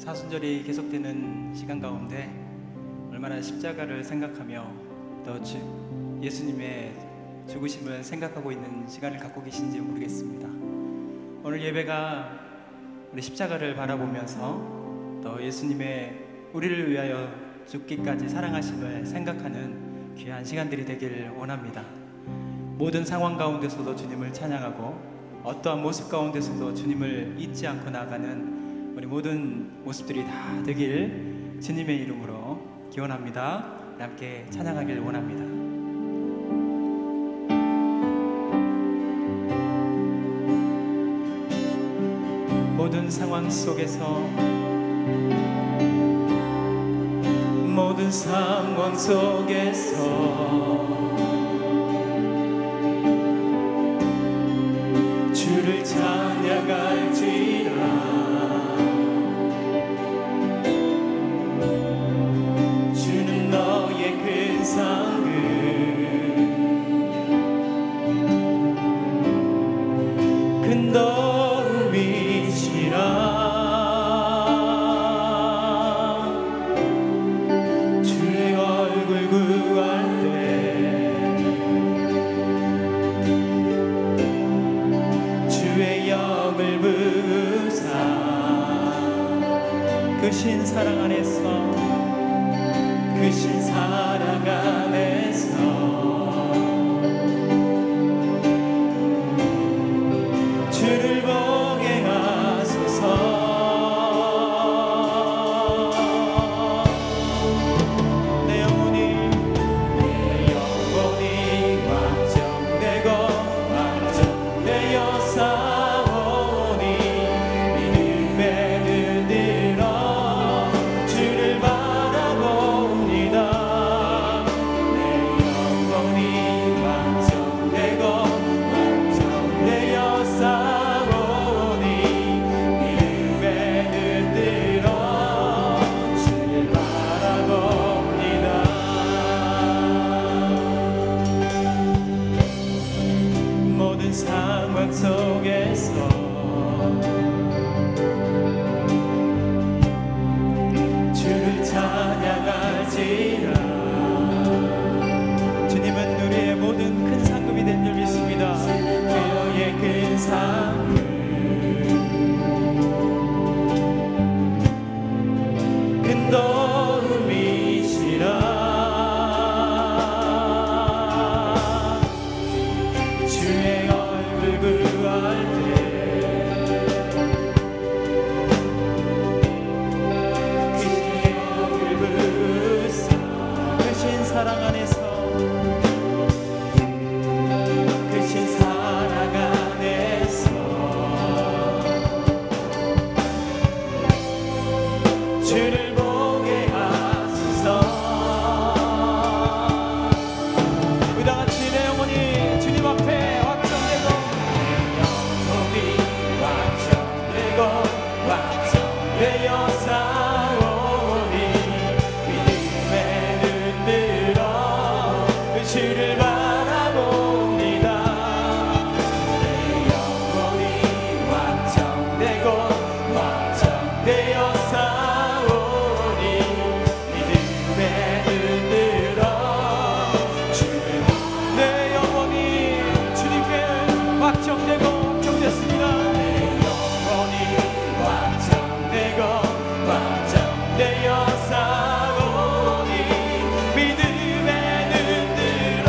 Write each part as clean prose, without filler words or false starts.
사순절이 계속되는 시간 가운데 얼마나 십자가를 생각하며 또 예수님의 죽으심을 생각하고 있는 시간을 갖고 계신지 모르겠습니다. 오늘 예배가 우리 십자가를 바라보면서 또 예수님의 우리를 위하여 죽기까지 사랑하심을 생각하는 귀한 시간들이 되길 원합니다. 모든 상황 가운데서도 주님을 찬양하고 어떠한 모습 가운데서도 주님을 잊지 않고 나아가는 우리 모든 모습들이 다 되길 주님의 이름으로 기원합니다. 함께 찬양하길 원합니다. 모든 상황 속에서 모든 상황 속에서 주를 찬양할지라. 주는 너의 큰 상급 큰 도움이시라. 주의 얼굴 구할 때 주의 영을 부으사 크신 사랑 안에서 크신 사랑 안에서 주를 보게 하소서. 내 영혼이 완전되고 완전되어 싸우니 믿음에 들들어 주를 바라봅니다. 내 영혼이 완전되고 완전되어 싸우니 믿음에 들들어 주를 바라봅니다. 모든 상황 속에서 주를 찬양할지라. 주님은 우리의 모든 큰 상급이 된 줄 믿습니다. 그의 큰 상급 큰 도움이시라. 주의 얼굴 구할 때 그의 얼굴 부으사 크신 사랑 안에서 크신 사랑 안에서 주를 보게 하소서. 우리 다 같이 내 영혼이 주님 앞에 확정되고 영혼이 확정되고 완전되어 싸우니 믿음에 눈들어 주를 바라봅니다. 내 영혼이 완전되고 완전되어 싸우니 믿음에 눈들어 주를. 내 영혼이 주님께 확정되고 확정됐습니다. 내 영혼이 완전되고 완전되어 싸우니 믿음에 눈들어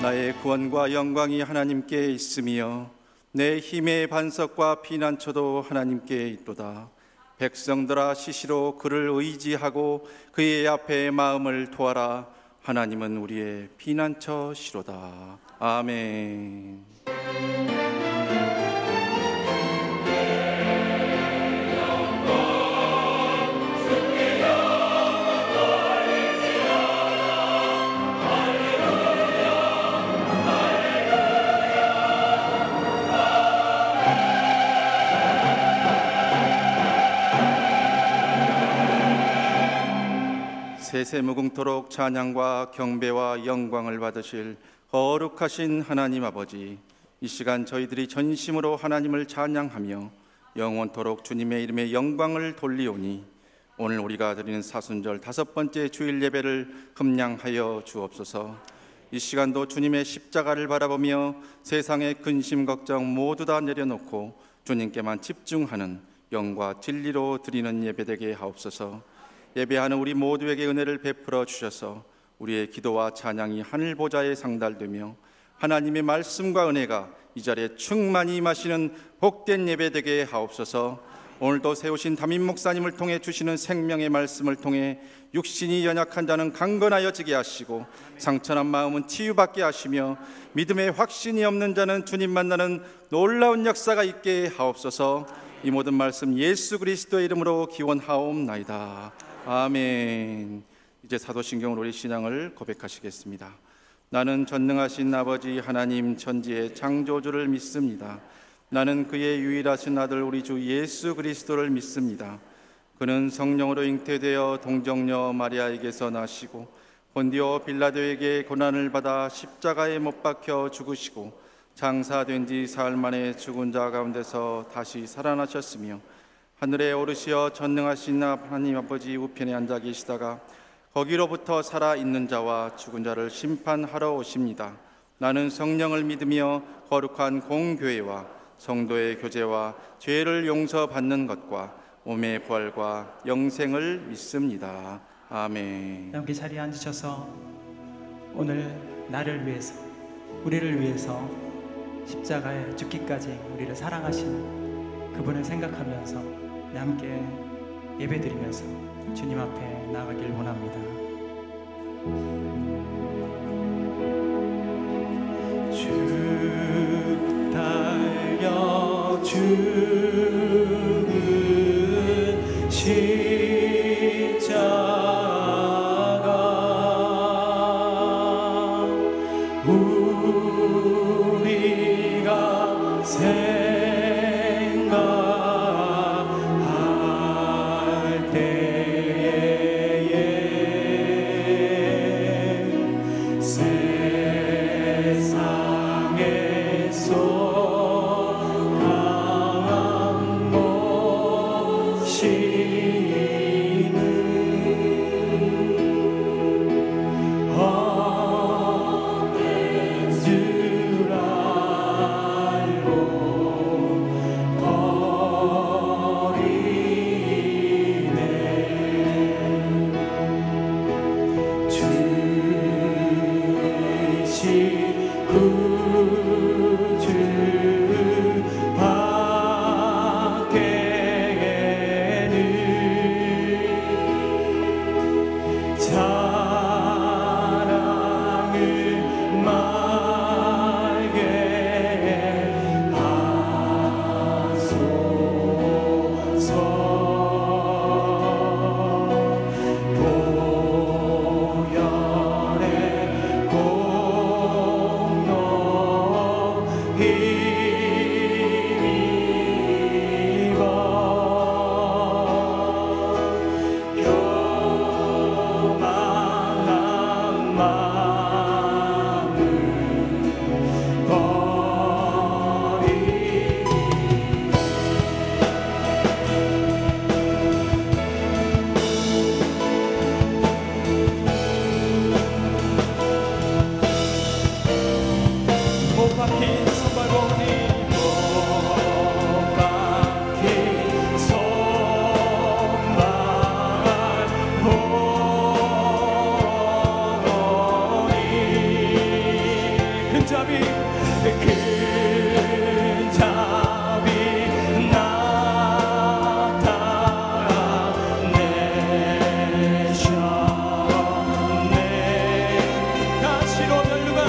나의 구원과 영광이 하나님께 있으며 내 힘의 반석과 피난처도 하나님께 있도다. 백성들아 시시로 그를 의지하고 그의 앞에 마음을 토하라. 하나님은 우리의 피난처시로다. 아멘. 세세무궁토록 찬양과 경배와 영광을 받으실 거룩하신 하나님 아버지, 이 시간 저희들이 전심으로 하나님을 찬양하며 영원토록 주님의 이름에 영광을 돌리오니 오늘 우리가 드리는 사순절 5번째 주일 예배를 흠량하여 주옵소서. 이 시간도 주님의 십자가를 바라보며 세상의 근심 걱정 모두 다 내려놓고 주님께만 집중하는 영과 진리로 드리는 예배되게 하옵소서. 예배하는 우리 모두에게 은혜를 베풀어 주셔서 우리의 기도와 찬양이 하늘 보좌에 상달되며 하나님의 말씀과 은혜가 이 자리에 충만히 임하시는 복된 예배되게 하옵소서. 오늘도 세우신 담임 목사님을 통해 주시는 생명의 말씀을 통해 육신이 연약한 자는 강건하여지게 하시고 상처난 마음은 치유받게 하시며 믿음의 확신이 없는 자는 주님 만나는 놀라운 역사가 있게 하옵소서. 이 모든 말씀 예수 그리스도의 이름으로 기원하옵나이다. 아멘. 이제 사도신경으로 우리 신앙을 고백하시겠습니다. 나는 전능하신 아버지 하나님 천지의 창조주를 믿습니다. 나는 그의 유일하신 아들 우리 주 예수 그리스도를 믿습니다. 그는 성령으로 잉태되어 동정녀 마리아에게서 나시고 본디오 빌라도에게 고난을 받아 십자가에 못 박혀 죽으시고 장사된 지 사흘 만에 죽은 자 가운데서 다시 살아나셨으며 하늘에 오르시어 전능하신 하나님 아버지 우편에 앉아 계시다가 거기로부터 살아있는 자와 죽은 자를 심판하러 오십니다. 나는 성령을 믿으며 거룩한 공교회와 성도의 교제와 죄를 용서받는 것과 몸의 부활과 영생을 믿습니다. 아멘. 함께 자리에 앉으셔서 오늘 나를 위해서, 우리를 위해서 십자가에 죽기까지 우리를 사랑하신 그분을 생각하면서 함께 예배드리면서 주님 앞에 나아가길 원합니다. 주 달려 죽은 십자가 우리가 잡이 큰 잡이 나타내셨네. 가시로 멸류관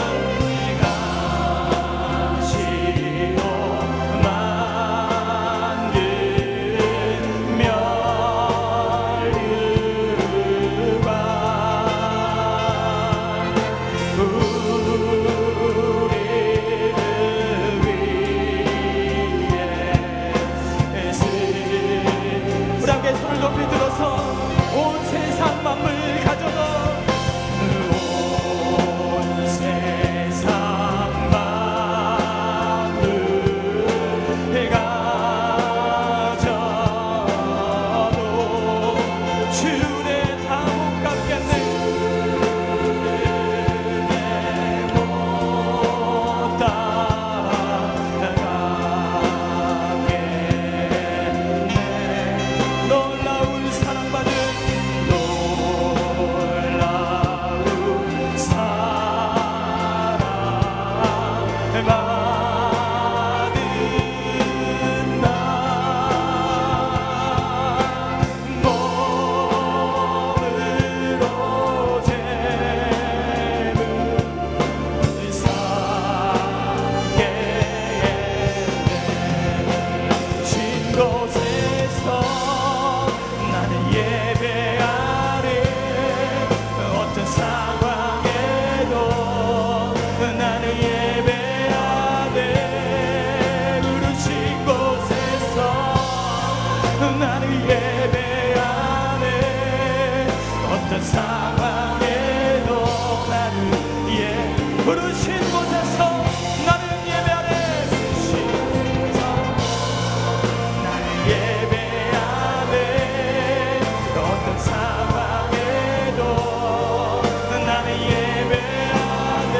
가시로 만든 멸류관 우리 함께 손을 높이 들어서 온 세상 만물 가져도 온 세상 만물 가져도 주의 다 못 갚겠네. 못 따라가겠네. 놀라운 사랑받은 놀라운 사랑받은 나 몸으로 재물 삼게 신 곳에서 나는 예배하리. 어떤 상황에도 나는 예배하네. 부르신 곳에서 나는 예배하네. 어떤 상황에도 나는 부르신 곳에서 나는 예배하네. 부르신 곳에서 나는 예배하네. 어떤 상황에도 나는 예배하네.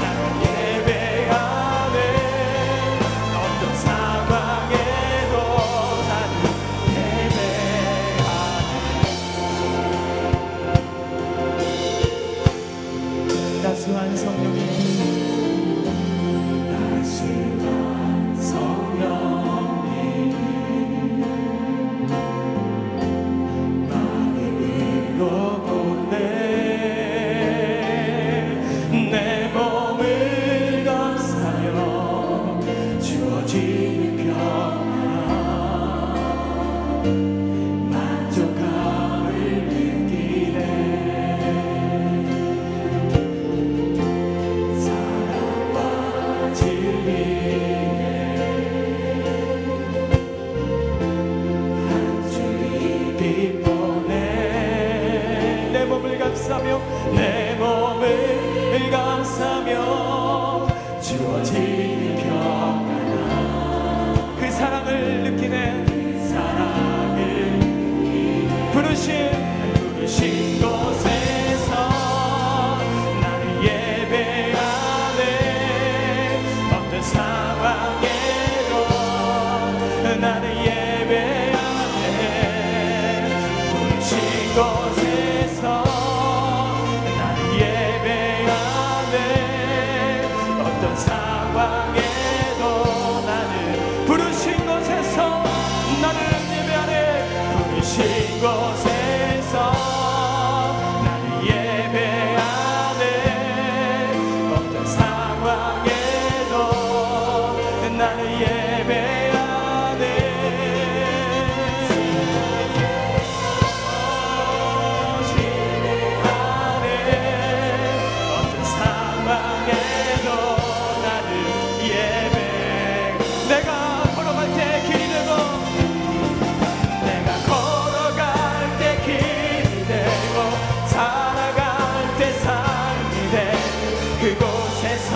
나는 예배하네. 어떤 상황에도 나는 예배하네. 따스한 성령이 마음으로 보내 내 몸을 감싸며 주어지는 평안 만족함을 느끼네. 사랑과 진리에 한 줄이 빛보네. 내 몸을 감싸며 내 몸을 감싸며 주어지는 평안한 그 사랑을 느끼네. 사랑을 부르신 곳에서 나는 예배하네. 어떤 상황에도 나는 예배하네. 부르신 곳에서 나는 예배하네. 어떤 상황에도 나는 부르신 곳에서 나는 예배하네. 부르신 곳에서 나는 예배하네. 어떤 상황에도 나는 예배하네. 어떤 상황에도 나는 예배. 내가 걸어갈 때 길이 되고 내가 걸어갈 때 길이 되고 살아갈 때 삶이 되는 그곳에서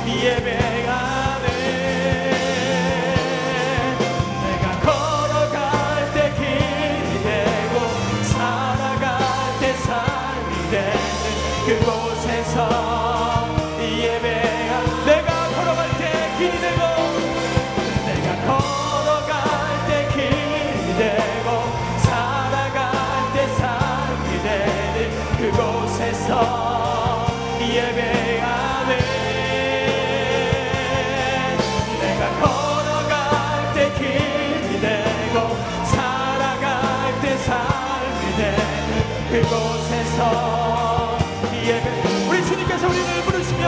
예배하네. 내가 걸어갈 때 길이 되고 살아갈 때 삶이 되는 그곳에서 예배하. 내가 걸어갈 때 길이 되고 내가 걸어갈 때 길이 되고 살아갈 때 삶이 되는 그곳에서 예배. 우리 주님께서 우리를 부르시며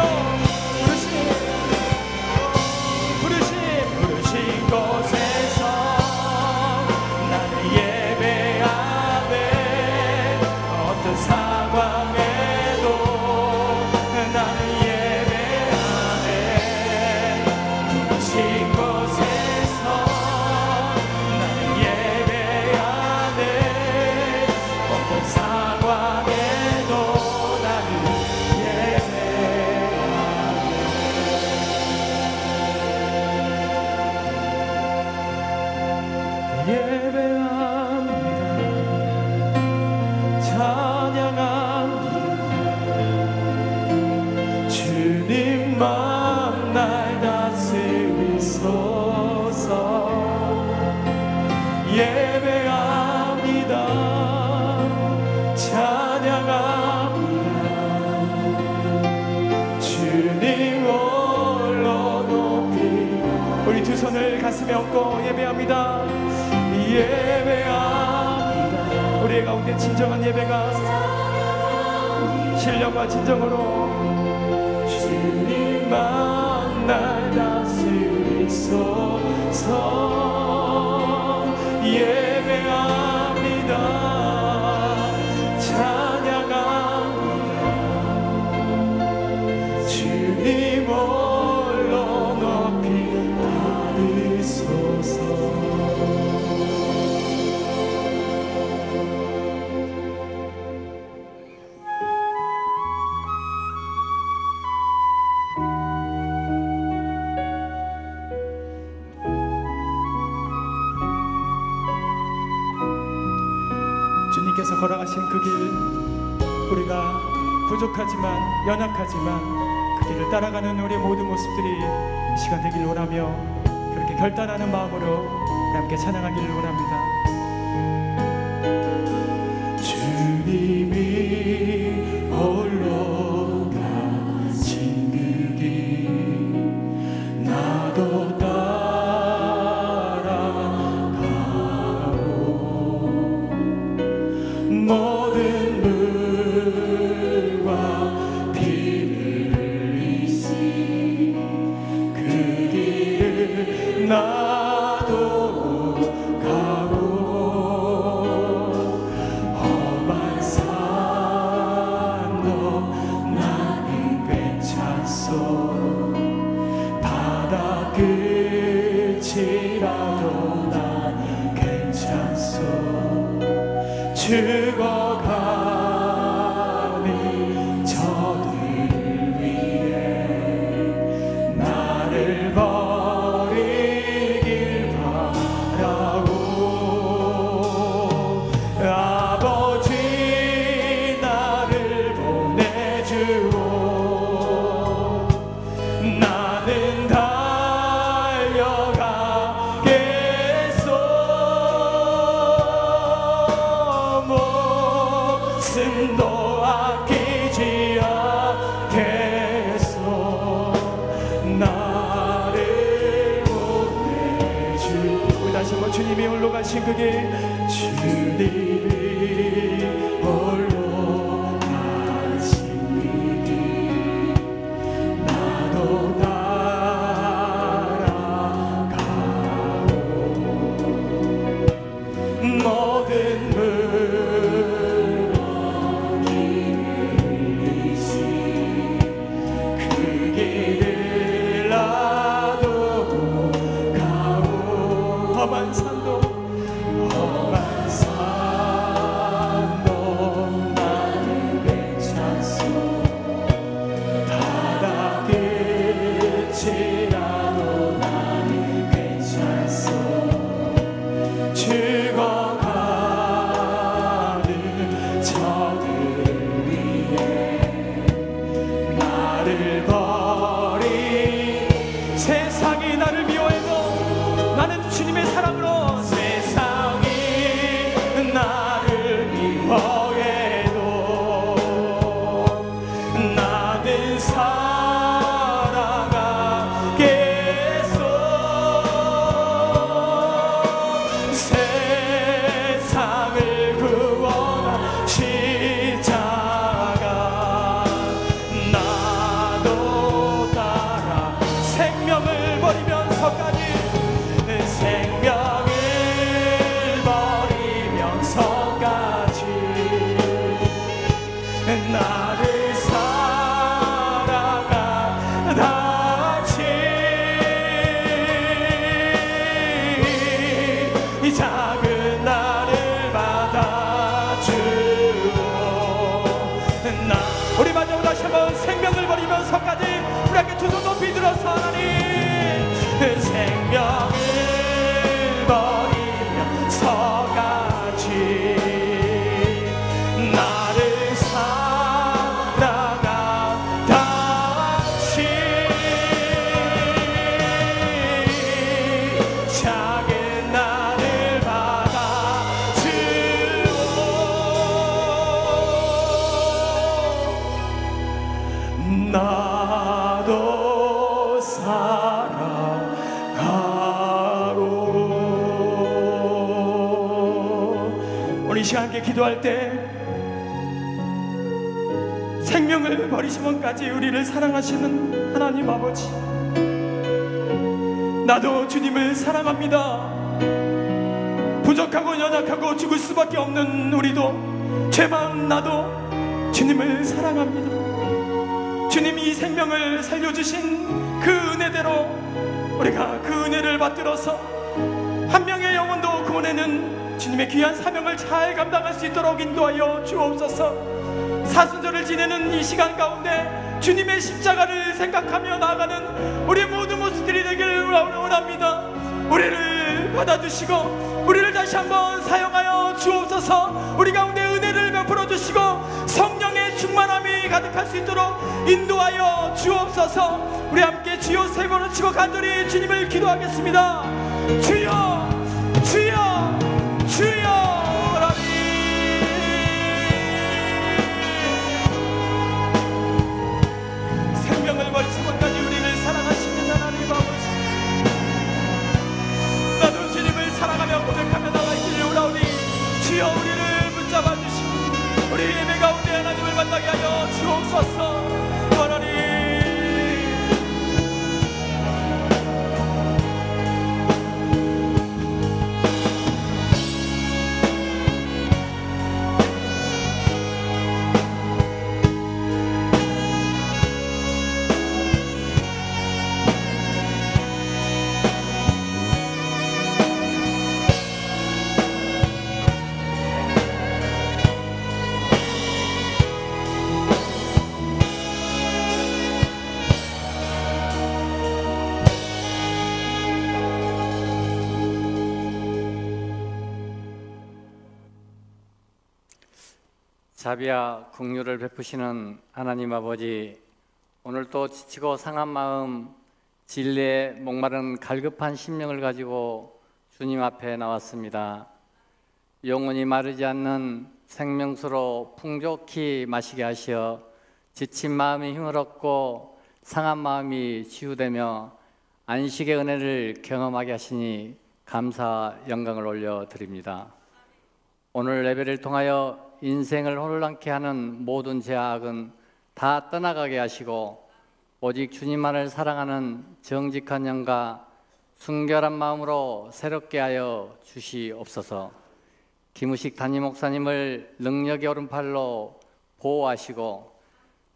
부르신 곳에서 나는 예배하네. 어떤 상황에도 나는 예배하네. 부르신 곳에서 나는 예배하네. 어떤 상황에도 나는 예배합니다. 찬양합니다. 주님만 날 다스리소서. 예배합니다. 찬양합니다. 주님 홀로 높이. 우리 두 손을 가슴에 얹고 예배합니다. 예배합니다. 우리의 가운데 진정한 예배가 신령과 진정으로 주님만 날 다스리소서. 예배합니다. 찬양합니다. 주님 홀로 높이 받으소서. 주님께서 걸어가신 그 길, 우리가 부족하지만 연약하지만 그 길을 따라가는 우리의 모든 모습들이 이 시간 되길 원하며 그렇게 결단하는 마음으로 함께 찬양하기를 원합니다. 주님이 홀로 가신 그 길 나도 모든 물과 피를 흘리신 그 길을 나도 가고 험한 산도 나는 괜찮소. 바다 끝이라도 나는 괜찮소. 죽어가니 저들 위해 나를 버리길 바라고. 아버지 나를 보내주고 나는 달려가겠소. 목숨도 아끼지 않겠소. 나를 보내주고. 다시 한번 주님이 홀로 가신 그 길. 주님이 홀로 가신 그 길 나도 따라가고 모든 험한 산도 나는 괜찮소. 바다 끝이라도 나는 괜찮소. 죽어가는 저들 위해 나를 버린 세상이 나를 미워해도 나는 주님의 사랑으로. 세상이 나를 미워해도 나는 살아가겠소. 세상을 구원하신 나를 사랑하다 이 작은 나를 받아주오. 우리 마지막으로 다시 한번 생명을 버리면서까지 우리 함께 두 손 높이 들어서 하나님 생명을 버리면서까지 나를 사랑하다 작은 나를 받아주오. 나도 사랑하오. 우리 이 시간 함께 기도할 때 생명을 버리시면까지 우리를 사랑하시는 하나님 아버지, 나도 주님을 사랑합니다. 부족하고 연약하고 죽을 수밖에 없는 우리도 죄 많은 나도 주님을 사랑합니다. 주님이 이 생명을 살려주신 그 은혜대로 우리가 그 은혜를 받들어서 한 명의 영혼도 구원에는 주님의 귀한 사명을 잘 감당할 수 있도록 인도하여 주옵소서. 사순절을 지내는 이 시간 가운데 주님의 십자가를 생각하며 나아가는 우리 모든 모습들이 되기를 원합니다. 우리를 받아주시고 우리를 다시 한번 사용하여 주옵소서. 우리 가운데 은혜를 베풀어 주시고 성령의 충만함이 가득할 수 있도록 인도하여 주옵소서. 우리 함께 주여 세 번을 치고 간절히 주님을 기도하겠습니다. 주여 주여 주여. 생명을 버리시면까지 우리를 사랑하시는 하나님 아버지, 나도 주님을 사랑하며 고백하며 나가기를 원하오니 주여 우리를 붙잡아 주시고 우리 예배 가운데 하나님을 만나게 하여 주옵소서. 하나님 자비와 긍휼을 베푸시는 하나님 아버지, 오늘도 지치고 상한 마음, 진리에 목마른 갈급한 심령을 가지고 주님 앞에 나왔습니다. 영원히 마르지 않는 생명수로 풍족히 마시게 하시어 지친 마음이 힘을 얻고 상한 마음이 치유되며 안식의 은혜를 경험하게 하시니 감사 영광을 올려드립니다. 오늘 예배를 통하여 인생을 혼란케 하는 모든 죄악은 다 떠나가게 하시고 오직 주님만을 사랑하는 정직한 영과 순결한 마음으로 새롭게 하여 주시옵소서. 김우식 담임 목사님을 능력의 오른팔로 보호하시고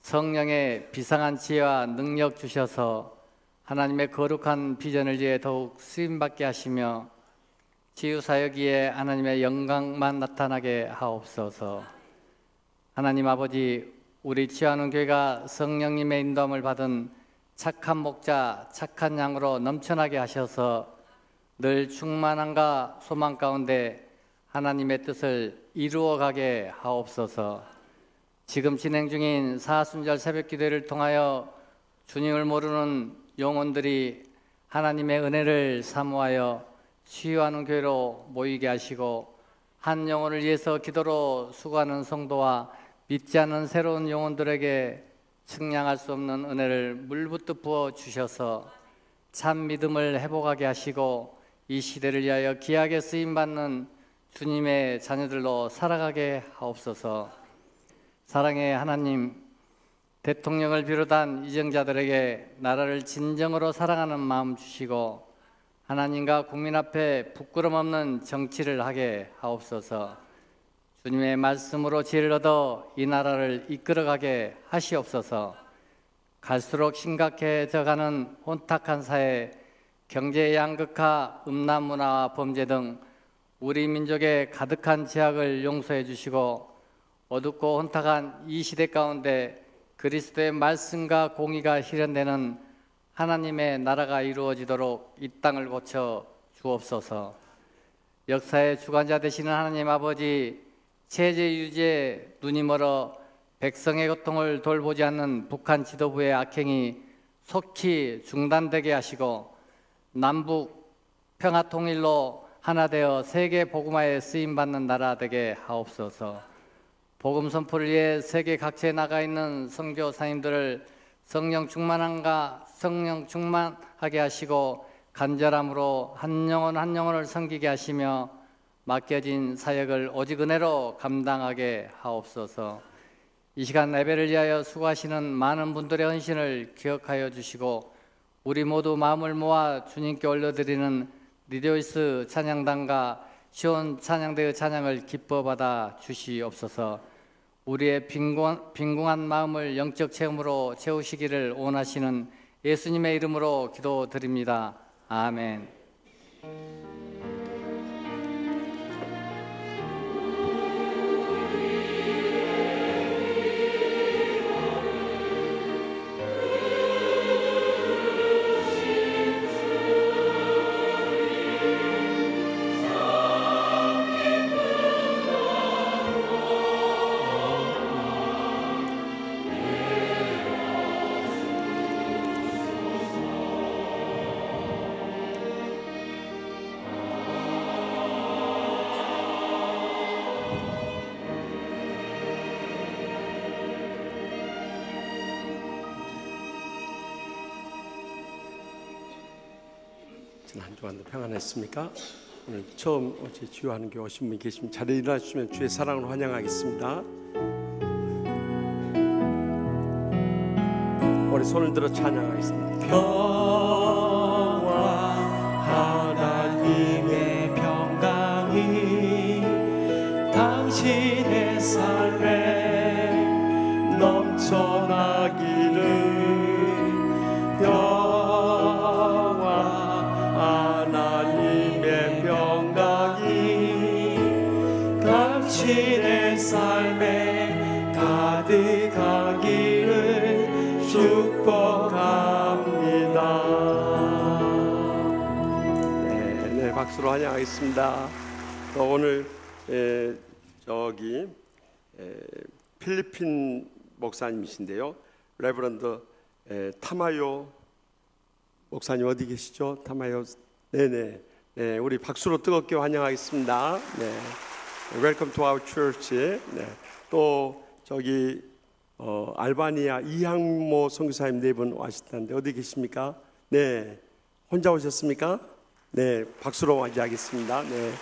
성령의 비상한 지혜와 능력 주셔서 하나님의 거룩한 비전을 위해 더욱 쓰임받게 하시며 치유사역기에 하나님의 영광만 나타나게 하옵소서. 하나님 아버지, 우리 치유하는 교회가 성령님의 인도함을 받은 착한 목자, 착한 양으로 넘쳐나게 하셔서 늘 충만함과 소망 가운데 하나님의 뜻을 이루어가게 하옵소서. 지금 진행 중인 사순절 새벽기도를 통하여 주님을 모르는 영혼들이 하나님의 은혜를 사모하여 치유하는 교회로 모이게 하시고 한 영혼을 위해서 기도로 수고하는 성도와 믿지 않는 새로운 영혼들에게 측량할 수 없는 은혜를 물붓듯 부어 주셔서 참 믿음을 회복하게 하시고 이 시대를 위하여 귀하게 쓰임받는 주님의 자녀들로 살아가게 하옵소서. 사랑의 하나님, 대통령을 비롯한 이정자들에게 나라를 진정으로 사랑하는 마음 주시고 하나님과 국민 앞에 부끄럼 없는 정치를 하게 하옵소서. 주님의 말씀으로 지혜를 얻어 이 나라를 이끌어가게 하시옵소서. 갈수록 심각해져가는 혼탁한 사회, 경제 양극화, 음란 문화와 범죄 등 우리 민족의 가득한 죄악을 용서해 주시고 어둡고 혼탁한 이 시대 가운데 그리스도의 말씀과 공의가 실현되는 하나님의 나라가 이루어지도록 이 땅을 고쳐 주옵소서. 역사의 주관자 되시는 하나님 아버지, 체제 유지에 눈이 멀어 백성의 고통을 돌보지 않는 북한 지도부의 악행이 속히 중단되게 하시고 남북 평화 통일로 하나 되어 세계 복음화에 쓰임받는 나라 되게 하옵소서. 복음 선포를 위해 세계 각지에 나가 있는 선교사님들을 성령 충만하게 하시고 간절함으로 한 영혼 한 영혼을 섬기게 하시며 맡겨진 사역을 오직 은혜로 감당하게 하옵소서. 이 시간 예배를 위하여 수고하시는 많은 분들의 헌신을 기억하여 주시고 우리 모두 마음을 모아 주님께 올려드리는 리조이스 찬양단과 시온 찬양대의 찬양을 기뻐 받아 주시옵소서. 우리의 빈궁한 마음을 영적 체험으로 채우시기를 원하시는 예수님의 이름으로 기도드립니다. 아멘. 한 주간도 평안했습니까? 오늘 처음 어제 주요하는 교회 오신 분 계시면 자리에 일어나주시면 주의 사랑으로 환영하겠습니다. 우리 손을 들어 찬양하겠습니다. 평화 하나님의 평강이 당신의 삶에 넘쳐나기를. 당신의 삶에 가득하기를 축복합니다. 네, 박수로 환영하겠습니다. 오늘 필리핀 목사님이신데요, 레버런드 타마요 목사님 어디 계시죠? 타마요. 네네. 네, 우리 박수로 뜨겁게 환영하겠습니다. 네. Welcome to our church. 네. 또 저기 알바니아 이항모 선교사님 네 분 와셨다는데 어디 계십니까? 네, 혼자 오셨습니까? 네, 박수로 맞이하겠습니다. 네,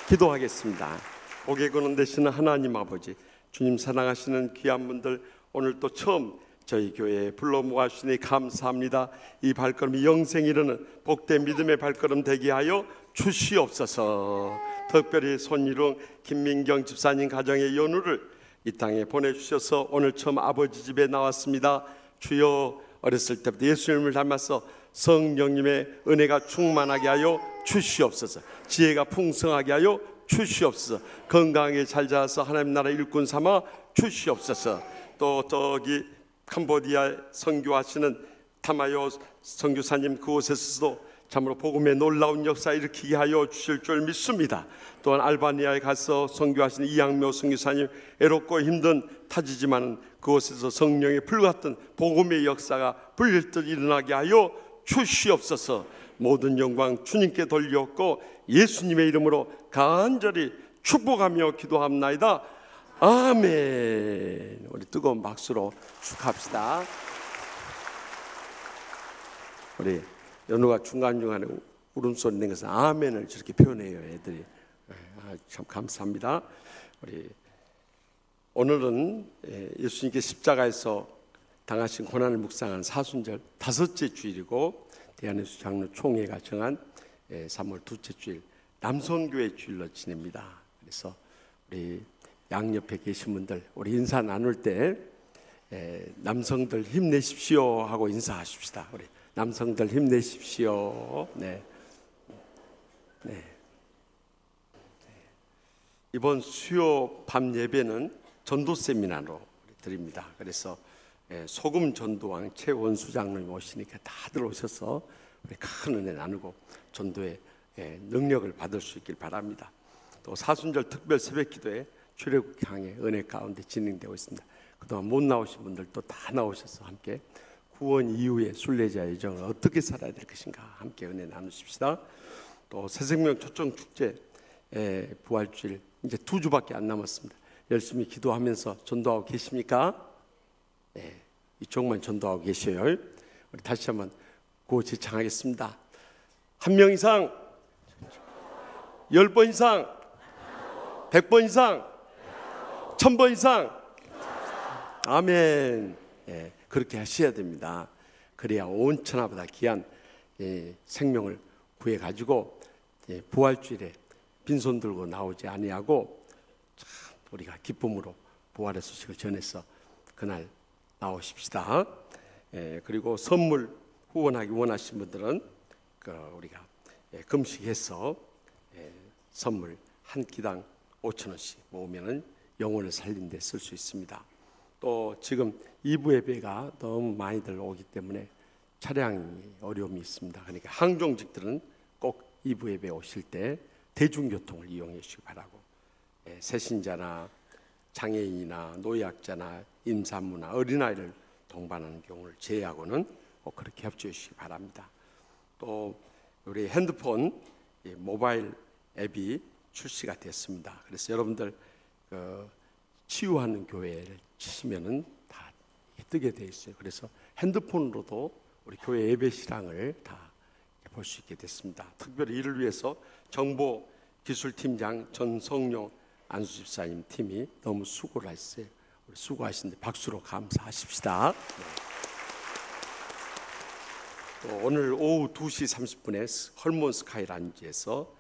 기도하겠습니다. 복에 거는 되시는 하나님 아버지, 주님 사랑하시는 귀한 분들 오늘 또 처음 저희 교회에 불러 모아주시니 감사합니다. 이 발걸음이 영생 이르는 복된 믿음의 발걸음 되게 하여 주시옵소서. 특별히 손이룽 김민경 집사님 가정의 연우를 이 땅에 보내주셔서 오늘 처음 아버지 집에 나왔습니다. 주여, 어렸을 때부터 예수님을 닮아서 성령님의 은혜가 충만하게 하여 주시옵소서. 지혜가 풍성하게 하여 주시옵소서. 건강하게 잘 자라서 하나님 나라 일꾼 삼아 주시옵소서. 또 저기 캄보디아 선교하시는 타마요 선교사님 그곳에서도 참으로 복음의 놀라운 역사 일으키게 하여 주실 줄 믿습니다. 또한 알바니아에 가서 선교하시는 이양묘 선교사님, 애롭고 힘든 타지지만 그곳에서 성령의 불같은 복음의 역사가 불릴 듯 일어나게 하여 주시옵소서. 모든 영광 주님께 돌렸고 예수님의 이름으로 간절히 축복하며 기도합나이다. 아멘. 우리 뜨거운 박수로 축하합시다. 우리 연우가 중간중간에 울음소리 낸 것은 아멘을 저렇게 표현해요, 애들이. 참 감사합니다. 우리 오늘은 예수님께 십자가에서 당하신 고난을 묵상한 사순절 5째 주일이고 대한예수 장로 총회가 정한 3월 2째 주일 남선교회 주일로 지냅니다. 그래서 우리 양옆에 계신 분들 우리 인사 나눌 때 남성들 힘내십시오 하고 인사하십시다. 우리 남성들 힘내십시오. 네. 이번 수요 밤 예배는 전도 세미나로 드립니다. 그래서 소금 전도왕 최원수 장로님 오시니까 다들 오셔서 우리 큰 은혜 나누고 전도의 능력을 받을 수 있길 바랍니다. 또 사순절 특별 새벽기도에 출애굽강의 은혜 가운데 진행되고 있습니다. 그동안 못 나오신 분들도 다 나오셔서 함께 구원 이후의 순례자 여정을 어떻게 살아야 될 것인가 함께 은혜 나누십시다. 또 새생명 초청축제 부활주일 이제 2주밖에 안 남았습니다. 열심히 기도하면서 전도하고 계십니까? 네, 이쪽만 전도하고 계셔요. 우리 다시 한번 구호 제창하겠습니다. 1명 이상, 10번 이상, 100번 이상, 1000번 이상. 아멘. 그렇게 하셔야 됩니다. 그래야 온 천하보다 귀한 생명을 구해 가지고 부활주일에 빈손 들고 나오지 아니하고 참 우리가 기쁨으로 부활의 소식을 전해서 그날 나오십시다. 그리고 선물 후원하기 원하신 분들은 우리가 금식해서 선물 한 끼당 5,000원씩 모으면은 영혼을 살린 데 쓸 수 있습니다. 또 지금 2부 예배가 너무 많이들 오기 때문에 차량이 어려움이 있습니다. 그러니까 항종직들은 꼭 2부 예배 오실 때 대중교통을 이용해 주시기 바라고, 새신자나 장애인이나 노약자나 임산부나 어린아이를 동반하는 경우를 제외하고는 꼭 그렇게 협조해 주시기 바랍니다. 또 우리 핸드폰 모바일 앱이 출시가 됐습니다. 그래서 여러분들 치유하는 교회를 치시면은 다 뜨게 돼 있어요. 그래서 핸드폰으로도 우리 교회 예배 실황을 다 볼 수 있게 됐습니다. 특별히 이를 위해서 정보기술팀장 전성용 안수집사님 팀이 너무 수고를 하셨어요. 우리 수고하시는데 박수로 감사하십시다. 또 오늘 오후 2시 30분에 헐몬 스카이 란지에서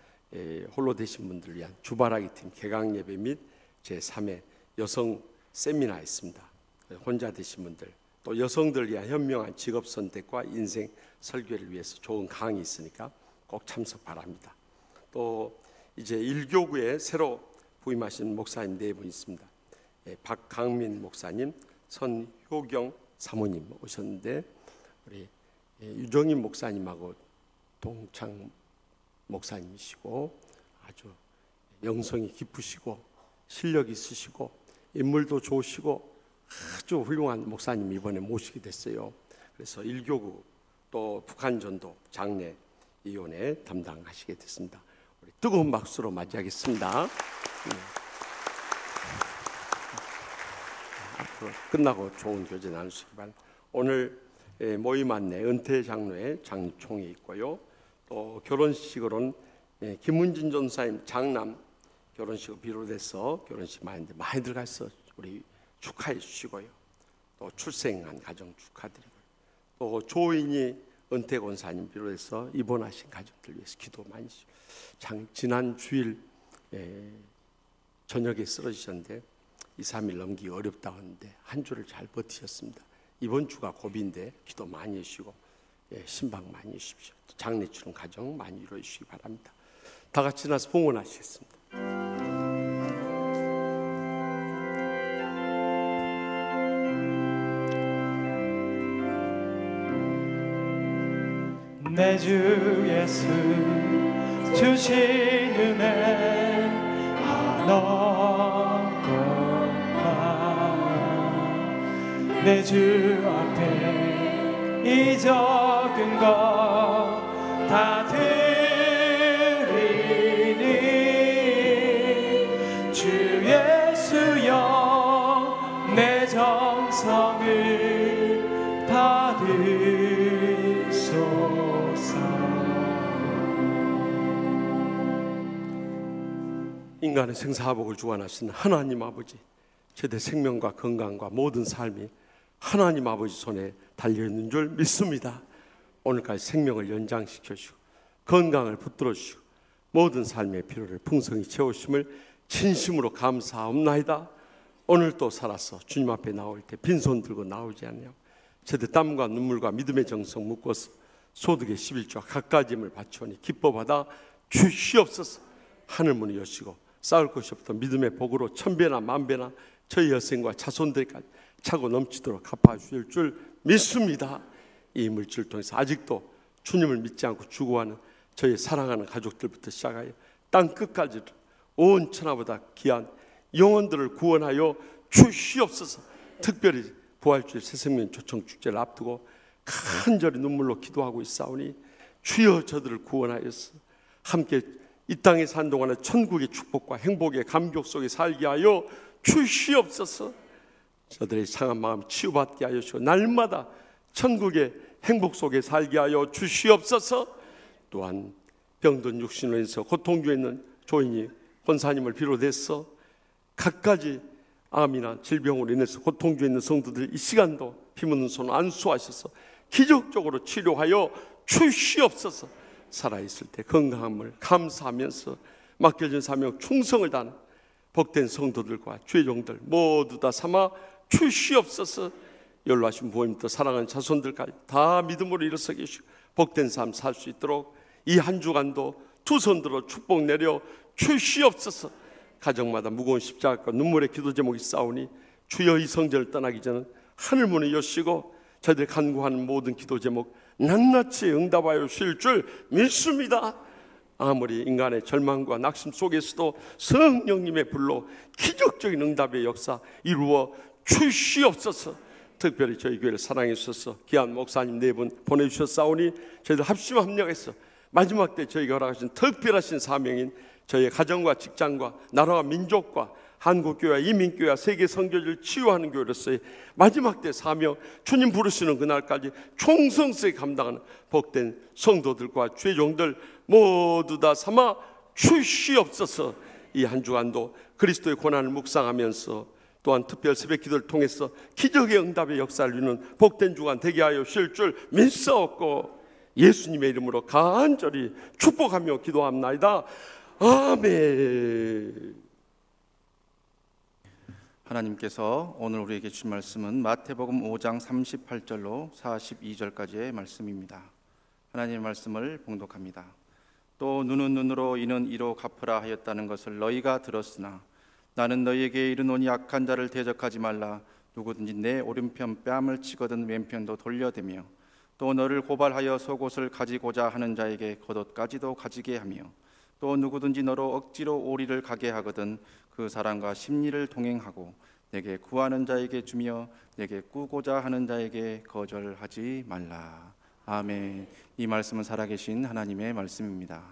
홀로 되신 분들을 위한 주바라기 팀 개강 예배 및 제3회 여성 세미나 있습니다. 혼자 되신 분들, 또 여성들 위한 현명한 직업 선택과 인생 설계를 위해서 좋은 강의 있으니까 꼭 참석 바랍니다. 또 이제 1교구에 새로 부임하신 목사님 4분 있습니다. 박강민 목사님, 선효경 사모님 오셨는데 우리 유정인 목사님하고 동창 목사님이시고 아주 영성이 깊으시고 실력 있으시고 인물도 좋으시고 아주 훌륭한 목사님 이번에 모시게 됐어요. 그래서 1교구 또 북한전도 장례 이혼에 담당하시게 됐습니다. 우리 뜨거운 박수로 맞이하겠습니다. 앞으로 끝나고 좋은 교제 나누시기 바랍니다. 오늘 모임 안내 은퇴 장로의 장총회 있고요. 또 결혼식으로는 김문진 전사님 장남 결혼식을 비롯해서 결혼식 많이들 가서 우리 축하해 주시고요. 또 출생한 가정 축하드리고요. 또 조인이 은퇴 권사님 비롯해서 입원하신 가족들 위해서 기도 많이 주시고, 지난 주일 저녁에 쓰러지셨는데 2, 3일 넘기기 어렵다고 하는데 한 주를 잘 버티셨습니다. 이번 주가 고비인데 기도 많이 해주시고 신방 많이 해주십시오. 장례 치른 가정 많이 이루어 주시기 바랍니다. 다 같이 나서 봉헌하시겠습니다. 내 주 예수 주신 은혜 하나뿐만 내 주 앞에 이 적은 것 다 드리니 주 예수여 내 정성을 받으소서. 인간의 생사화복을 주관하시는 하나님 아버지, 제대 생명과 건강과 모든 삶이 하나님 아버지 손에 달려있는 줄 믿습니다. 오늘까지 생명을 연장시켜 주시고 건강을 붙들어 주시고 모든 삶의 필요를 풍성히 채우심을 진심으로 감사옵나이다. 오늘 또 살아서 주님 앞에 나올 때 빈손 들고 나오지 않냐고 제대 땀과 눈물과 믿음의 정성 묶어서 소득의 11조와 갖가짐을 바치오니 기뻐받아 주시옵소서. 하늘문을 여시고 쌓을 것이 없던 믿음의 복으로 천배나 만배나 저희 여생과 자손들까지 차고 넘치도록 갚아주실 줄 믿습니다. 이 물질을 통해서 아직도 주님을 믿지 않고 죽어가는 저희 사랑하는 가족들부터 시작하여 땅 끝까지 온 천하보다 귀한 영혼들을 구원하여 주시옵소서. 특별히 부활주일 새생명 초청 축제를 앞두고 간절히 눈물로 기도하고 있사오니 주여 저들을 구원하여서 함께 이 땅에 산 동안에 천국의 축복과 행복의 감격 속에 살게 하여 주시옵소서. 저들의 상한 마음 치유받게 하여 주시고 날마다 천국의 행복 속에 살게 하여 주시옵소서. 또한 병든 육신으로 인해서 고통 중에 있는 조인이 권사님을 비롯해서 갖가지 암이나 질병으로 인해서 고통 중에 있는 성도들 이 시간도 피 묻는 손 안수하셔서 기적적으로 치료하여 주시옵소서. 살아있을 때 건강함을 감사하면서 맡겨진 사명 충성을 다하는 복된 성도들과 주의 종들 모두 다 삼아 주시옵소서. 연로하신 부모님도 사랑하는 자손들까지 다 믿음으로 일어서 계시고 복된 삶 살 수 있도록 이 한 주간도 두 손 들어 축복 내려 주시옵소서. 가정마다 무거운 십자가와 눈물의 기도 제목이 싸우니 주여 이 성전을 떠나기 전에 하늘문을 여시고 저희들 간구하는 모든 기도 제목 낱낱이 응답하여 주실 줄 믿습니다. 아무리 인간의 절망과 낙심 속에서도 성령님의 불로 기적적인 응답의 역사 이루어 주시옵소서. 특별히 저희 교회를 사랑해 주셔서 귀한 목사님 네 분 보내주셨사오니 저희들 합심 합력해서 마지막 때 저희가 허락하신 특별하신 사명인 저희의 가정과 직장과 나라와 민족과 한국교회와 이민교회와 세계 선교지를 치유하는 교회로서의 마지막 때 사명 주님 부르시는 그날까지 충성스레 감당하는 복된 성도들과 주의 종들 모두 다 삼아 주시옵소서. 이 한 주간도 그리스도의 고난을 묵상하면서 또한 특별 새벽 기도를 통해서 기적의 응답의 역사를 이루는 복된 주간 되게 하여 주실 줄 믿사옵고 예수님의 이름으로 간절히 축복하며 기도합나이다. 아멘. 하나님께서 오늘 우리에게 주신 말씀은 마태복음 5장 38절로 42절까지의 말씀입니다. 하나님의 말씀을 봉독합니다. 또 눈은 눈으로 이는 이로 갚으라 하였다는 것을 너희가 들었으나 나는 너희에게 이르노니 악한 자를 대적하지 말라. 누구든지 내 오른편 뺨을 치거든 왼편도 돌려대며 또 너를 고발하여 속옷을 가지고자 하는 자에게 겉옷까지도 가지게 하며 또 누구든지 너로 억지로 오리를 가게 하거든 그 사람과 심리를 동행하고 내게 구하는 자에게 주며 내게 꾸고자 하는 자에게 거절하지 말라. 아멘. 이 말씀은 살아계신 하나님의 말씀입니다.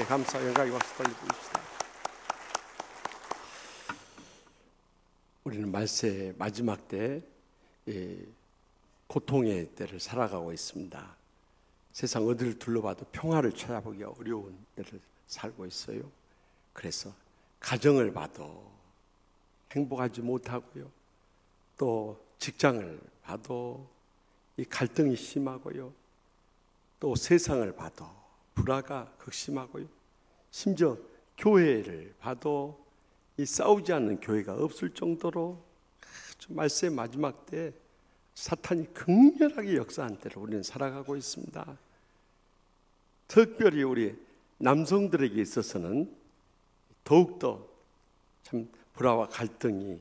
감사 영광의 박수 돌려드립시다. 우리는 말세 마지막 때 고통의 때를 살아가고 있습니다. 세상 어디를 둘러봐도 평화를 찾아보기 어려운 때를 살고 있어요. 그래서 가정을 봐도 행복하지 못하고요. 또 직장을 봐도 이 갈등이 심하고요. 또 세상을 봐도 불화가 극심하고요. 심지어 교회를 봐도 이 싸우지 않는 교회가 없을 정도로 아주 말세 마지막 때 사탄이 극렬하게 역사한 때를 우리는 살아가고 있습니다. 특별히 우리 남성들에게 있어서는 더욱더 참 불화와 갈등이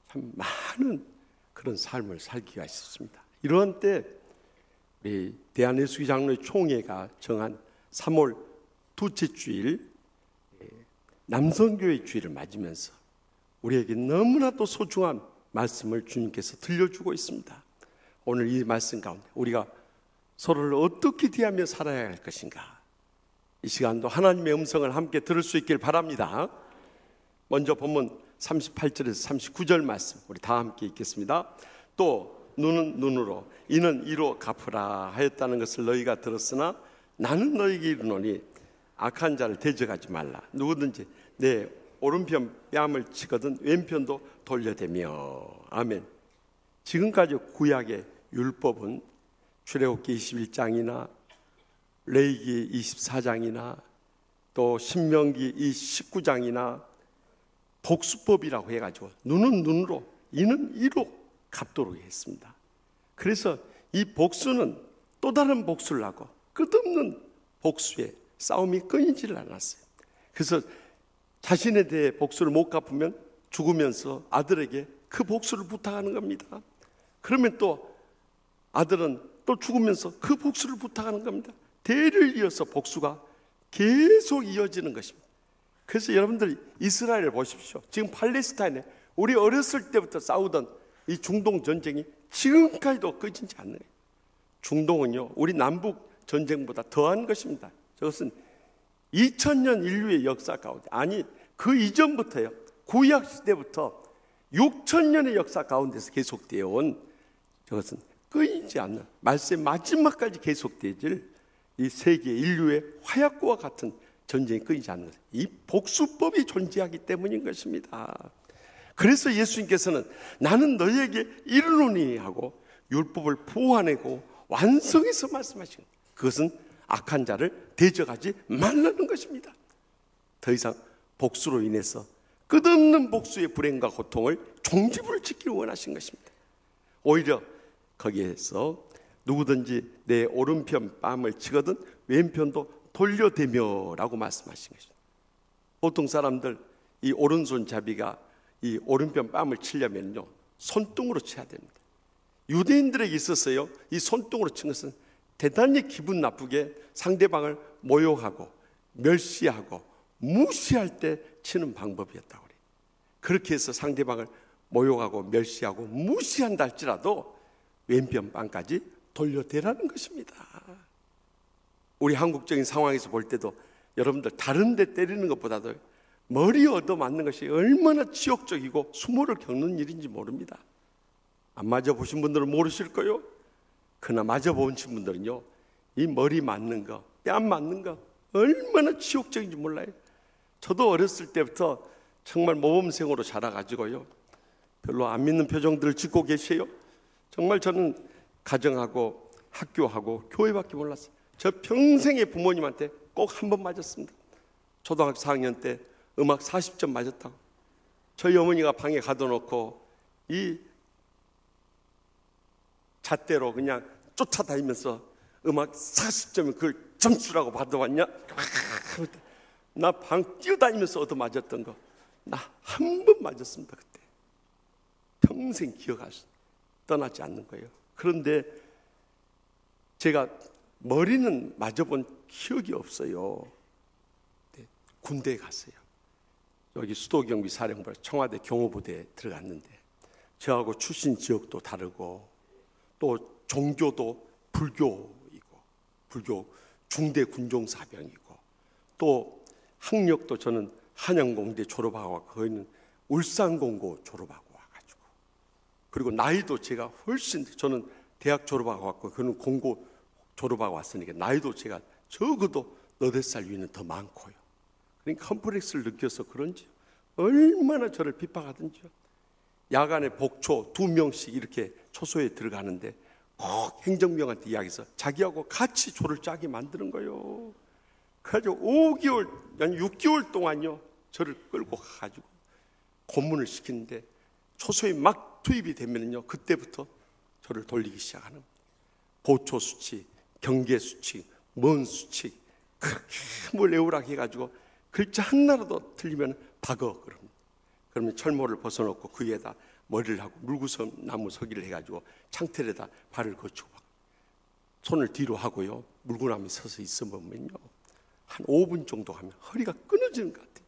참 많은 그런 삶을 살기가 있었습니다. 이러한 때 우리 대한예수교 장로회 총회가 정한 3월 둘째 주일 남성교회 주일을 맞으면서 우리에게 너무나도 소중한 말씀을 주님께서 들려주고 있습니다. 오늘 이 말씀 가운데 우리가 서로를 어떻게 대하며 살아야 할 것인가, 이 시간도 하나님의 음성을 함께 들을 수 있길 바랍니다. 먼저 본문 38절에서 39절 말씀 우리 다 함께 읽겠습니다. 또 눈은 눈으로 이는 이로 갚으라 하였다는 것을 너희가 들었으나 나는 너희에게 이르노니 악한 자를 대적하지 말라. 누구든지 내 오른편 뺨을 치거든 왼편도 돌려대며. 아멘. 지금까지 구약의 율법은 출애굽기 21장이나 레위기 24장이나 또 신명기 19장이나 복수법이라고 해가지고 눈은 눈으로 이는 이로 갚도록 했습니다. 그래서 이 복수는 또 다른 복수를 하고 끝없는 복수에 싸움이 끊이질 않았어요. 그래서 자신에 대해 복수를 못 갚으면 죽으면서 아들에게 그 복수를 부탁하는 겁니다. 그러면 또 아들은 또 죽으면서 그 복수를 부탁하는 겁니다. 대를 이어서 복수가 계속 이어지는 것입니다. 그래서 여러분들 이스라엘을 보십시오. 지금 팔레스타인에 우리 어렸을 때부터 싸우던 이 중동 전쟁이 지금까지도 꺼지지 않는 거예요. 중동은요 우리 남북 전쟁보다 더한 것입니다. 저것은 2000년 인류의 역사 가운데, 아니 그 이전부터요, 구약 시대부터 6000년의 역사 가운데서 계속되어 온, 저것은 끊이지 않는 말세 마지막까지 계속되질 이 세계 인류의 화약고와 같은 전쟁이 끊이지 않는 것, 이 복수법이 존재하기 때문인 것입니다. 그래서 예수님께서는 나는 너희에게 이르노니 하고 율법을 보완하고 완성해서 말씀하신 거예요. 그것은 악한 자를 대적하지 말라는 것입니다. 더 이상 복수로 인해서 끝없는 복수의 불행과 고통을 종지부를 짓기를 원하신 것입니다. 오히려 거기에서 누구든지 내 오른편 뺨을 치거든 왼편도 돌려대며 라고 말씀하신 것입니다. 보통 사람들 이 오른손잡이가 이 오른편 뺨을 치려면요 손등으로 쳐야 됩니다. 유대인들에게 있어서요 이 손등으로 친 것은 대단히 기분 나쁘게 상대방을 모욕하고 멸시하고 무시할 때 치는 방법이었다고 그래요. 그렇게 해서 상대방을 모욕하고 멸시하고 무시한다 할지라도 왼편 뺨까지 돌려대라는 것입니다. 우리 한국적인 상황에서 볼 때도 여러분들 다른 데 때리는 것보다도 머리 얻어맞는 것이 얼마나 치욕적이고 수모를 겪는 일인지 모릅니다. 안 맞아보신 분들은 모르실 거예요. 그러나 맞아보신 분들은요 이 머리 맞는 거, 뺨 맞는 거 얼마나 치욕적인지 몰라요. 저도 어렸을 때부터 정말 모범생으로 자라가지고요 별로 안 믿는 표정들을 짓고 계세요. 정말 저는 가정하고 학교하고 교회밖에 몰랐어요. 저 평생에 부모님한테 꼭 한 번 맞았습니다. 초등학교 4학년 때 음악 40점 맞았다고 저희 어머니가 방에 가둬놓고 이 잣대로 그냥 쫓아다니면서 음악 40점을 그걸 점수라고 받아왔냐? 나 방 뛰어다니면서 얻어 맞았던 거 나 한 번 맞았습니다. 그때 평생 기억할 수 떠나지 않는 거예요. 그런데 제가 머리는 맞아본 기억이 없어요. 군대에 갔어요. 여기 수도경비 사령부 청와대 경호부대에 들어갔는데 저하고 출신 지역도 다르고 또 종교도 불교이고 불교 중대 군종사병이고 또 학력도 저는 한양공대 졸업하고 거기는 울산공고 졸업하고 와가지고, 그리고 나이도 제가 훨씬, 저는 대학 졸업하고 왔고 그는 공고 졸업하고 왔으니까 나이도 제가 적어도 8살 위는 더 많고요. 그러니까 컴플렉스를 느껴서 그런지 얼마나 저를 핍박하든지요. 야간에 복초 2명씩 이렇게 초소에 들어가는데 꼭 행정병한테 이야기해서 자기하고 같이 조를 짜게 만드는 거예요. 그래가지고 5개월, 아니 6개월 동안요 저를 끌고 가가지고 고문을 시키는데 초소에 막 투입이 되면요 그때부터 저를 돌리기 시작하는 거예요. 보초 수칙, 경계 수칙, 먼 수칙, 그렇게 뭘 외우라고 해가지고 글자 하나라도 틀리면 박어 그러면 철모를 벗어놓고 그 위에다 머리를 하고 물구섬 나무 서기를 해가지고 창틀에다 발을 거치고 손을 뒤로 하고요 물구나무에 서서 있으면요 한 5분 정도 하면 허리가 끊어지는 것 같아요.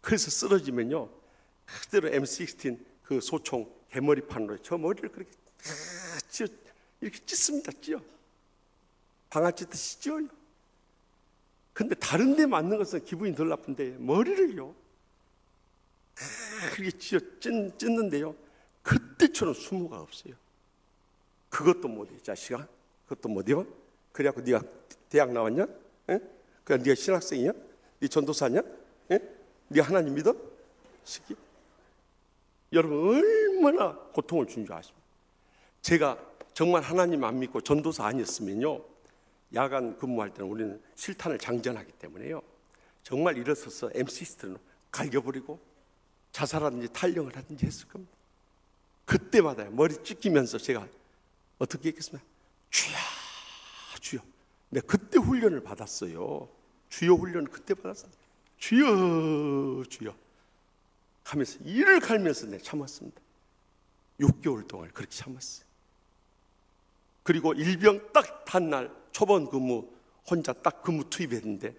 그래서 쓰러지면요 그대로 M16 그 소총 개머리판으로 저 머리를 그렇게 찢어, 이렇게 찢습니다. 찢어 방아 찢듯이 찢어요. 근데 다른 데 맞는 것은 기분이 덜 나쁜데 머리를요 그렇게 찢는데요 그때처럼 수모가 없어요. 그것도 못해 이 자식아, 그것도 못해요. 그래갖고 네가 대학 나왔냐? 에? 그래 네가 신학생이냐? 네 전도사냐? 에? 네가 하나님 믿어? 시키. 여러분 얼마나 고통을 준 줄 아십니까? 제가 정말 하나님 안 믿고 전도사 아니었으면요 야간 근무할 때는 우리는 실탄을 장전하기 때문에요 정말 일어서서 M60는 갈겨버리고 자살하든지 탈영을 하든지 했을 겁니다. 그때마다 머리 찢기면서 제가 어떻게 했겠습니까? 주여 주여. 내가 그때 훈련을 받았어요. 주여 훈련을 그때 받았습니다. 주여 주여 하면서 이를 갈면서 내가 참았습니다. 6개월 동안 그렇게 참았어요. 그리고 일병 딱 단 날 초반 근무 혼자 딱 근무 투입했는데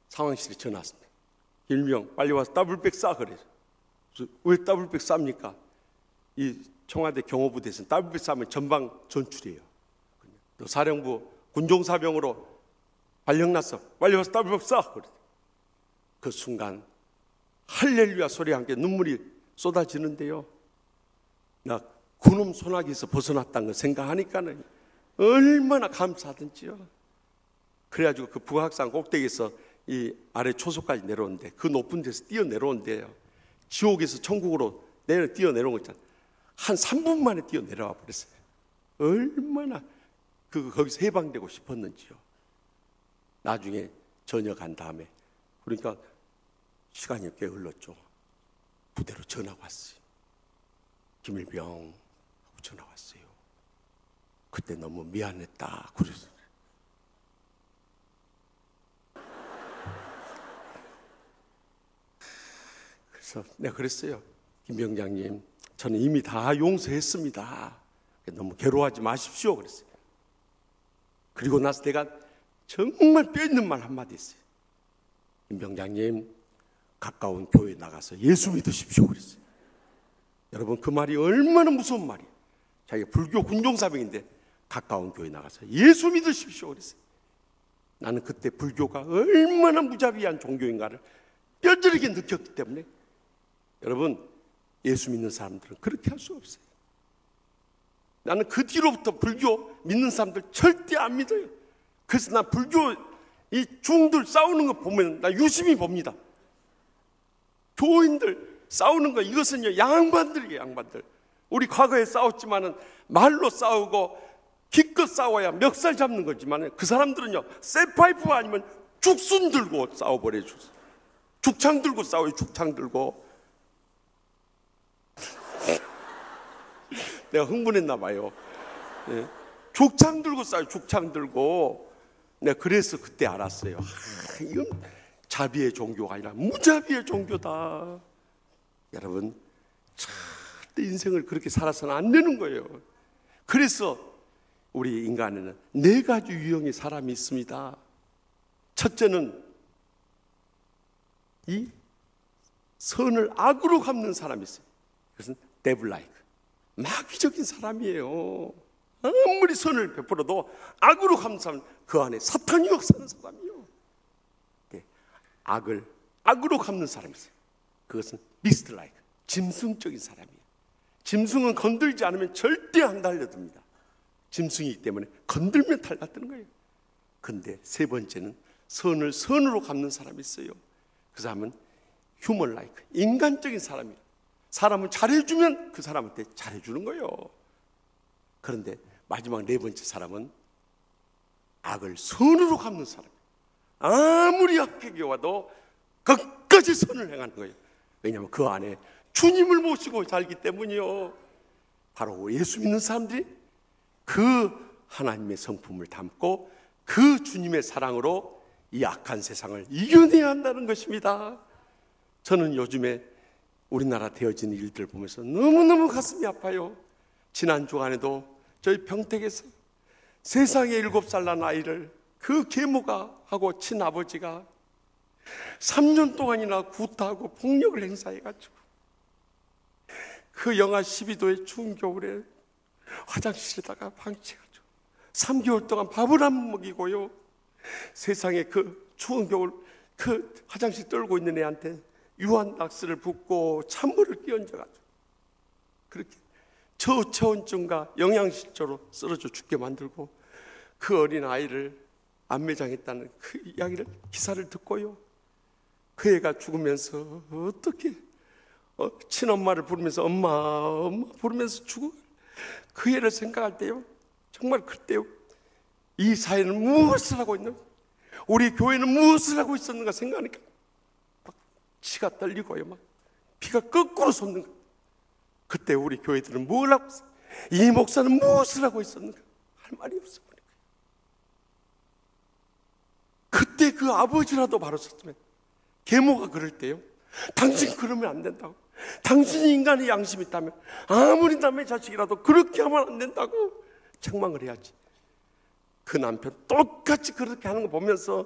상황실에 전화 왔습니다. 일병 빨리 와서 더블백 싸 그래요. 왜 더블백 쌉니까? 이 청와대 경호부대에서는 더블백 싸면 전방 전출이에요. 너 사령부 군종사병으로 발령났어. 빨리 와서 더블백 싸 그래. 그 순간 할렐루야 소리와 함께 눈물이 쏟아지는데요. 나 그놈 소나기에서 벗어났다는 걸 생각하니까는 얼마나 감사하든지요. 그래가지고 그 북악산 꼭대기에서 이 아래 초소까지 내려오는데 그 높은 데서 뛰어 내려온대요. 지옥에서 천국으로 뛰어 내려온 거 있잖아요. 한 3분 만에 뛰어 내려와 버렸어요. 얼마나 거기서 해방되고 싶었는지요. 나중에 전역한 다음에 그러니까 시간이 꽤 흘렀죠. 부대로 전화가 왔어요. 김일병 하고 전화 왔어요. 그때 너무 미안했다. 그래서 내가 그랬어요. 김 병장님, 저는 이미 다 용서했습니다. 너무 괴로워하지 마십시오. 그랬어요. 그리고 나서 내가 정말 뼈 있는 말 한마디 했어요. 김 병장님, 가까운 교회 나가서 예수 믿으십시오. 그랬어요. 여러분 그 말이 얼마나 무서운 말이에요. 자기가 불교 군종사병인데 가까운 교회 나가서 예수 믿으십시오. 그랬어요. 나는 그때 불교가 얼마나 무자비한 종교인가를 뼈저리게 느꼈기 때문에 여러분 예수 믿는 사람들은 그렇게 할 수 없어요. 나는 그 뒤로부터 불교 믿는 사람들 절대 안 믿어요. 그래서 나 불교 이 중들 싸우는 거 보면 나 유심히 봅니다. 교인들 싸우는 거 이것은요 양반들이에요. 양반들. 우리 과거에 싸웠지만은 말로 싸우고 기껏 싸워야 멱살 잡는 거지만 그 사람들은요 쇠파이프 아니면 죽순 들고 싸워버려요. 죽창 들고 싸워요. 죽창 들고. 내가 흥분했나 봐요. 네. 죽창 들고 싸워요. 죽창 들고. 내가 그래서 그때 알았어요. 이건 자비의 종교가 아니라 무자비의 종교다. 여러분 절대 인생을 그렇게 살아서는 안 되는 거예요. 그래서 우리 인간에는 4가지 유형의 사람이 있습니다. 첫째는 이 선을 악으로 갚는 사람이 있어요. 그것은 데블라이크, 마귀적인 사람이에요. 아무리 선을 베풀어도 악으로 갚는 사람, 그 안에 사탄이 역사하는 사람이에요. 악을 악으로 갚는 사람이 있어요. 그것은 비스트 라이크, 짐승적인 사람이에요. 짐승은 건들지 않으면 절대 안 달려듭니다. 짐승이기 때문에 건들면 달라드는 거예요. 근데 세 번째는 선을 선으로 갚는 사람이 있어요. 그 사람은 휴먼 라이크, 인간적인 사람이에요. 사람을 잘해주면 그 사람한테 잘해주는 거예요. 그런데 마지막 네 번째 사람은 악을 선으로 갚는 사람이에요. 아무리 악하게 와도 끝까지 선을 행하는 거예요. 왜냐하면 그 안에 주님을 모시고 살기 때문이요. 바로 예수 믿는 사람들이 그 하나님의 성품을 담고 그 주님의 사랑으로 이 악한 세상을 이겨내야 한다는 것입니다. 저는 요즘에 우리나라 되어지는 일들을 보면서 너무너무 가슴이 아파요. 지난 주간에도 저희 평택에서 세상에 7살 난 아이를 그 계모가 하고 친아버지가 3년 동안이나 구타하고 폭력을 행사해가지고 그 영하 12도의 추운 겨울에 화장실에다가 방치해가지고 3개월 동안 밥을 안 먹이고요. 세상에 그 추운 겨울 그 화장실 떨고 있는 애한테 유한낙스를 붓고 찬물을 끼얹어가지고 그렇게 저체온증과 영양실조로 쓰러져 죽게 만들고 그 어린 아이를 안매장했다는 그 이야기를 기사를 듣고요. 그 애가 죽으면서 어떻게 친엄마를 부르면서 엄마 부르면서 죽어. 그 애를 생각할 때요, 정말 그때요, 이 사회는 무엇을 하고 있는, 우리 교회는 무엇을 하고 있었는가 생각하니까 막 치가 떨리고요, 막 피가 거꾸로 솟는 거예요. 그때 우리 교회들은 뭘 하고 있었는가, 이 목사는 무엇을 하고 있었는가 할 말이 없어. 그때 그 아버지라도 바로 섰으면, 계모가 그럴 때요, 당신 그러면 안 된다고, 당신이 인간의 양심이 있다면 아무리 남의 자식이라도 그렇게 하면 안 된다고 책망을 해야지. 그 남편 똑같이 그렇게 하는 거 보면서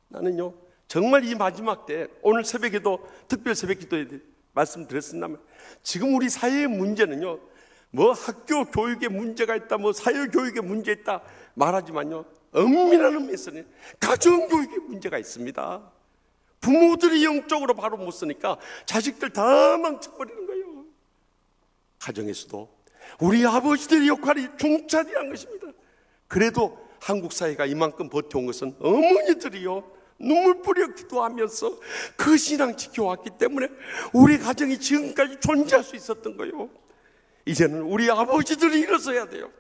나는요, 정말 이 마지막 때, 오늘 새벽에도 특별 새벽 기도에 말씀드렸습니다만, 지금 우리 사회의 문제는요, 뭐 학교 교육에 문제가 있다, 뭐 사회 교육에 문제 있다 말하지만요, 엄밀한 의미에서는 가정 교육에 문제가 있습니다. 부모들이 영적으로 바로 못 쓰니까 자식들 다 망쳐버리는 거예요. 가정에서도 우리 아버지들의 역할이 중차대한 것입니다. 그래도 한국 사회가 이만큼 버텨온 것은 어머니들이요, 눈물 뿌려 기도하면서 그 신앙 지켜왔기 때문에 우리 가정이 지금까지 존재할 수 있었던 거예요. 이제는 우리 아버지들이 일어서야 돼요.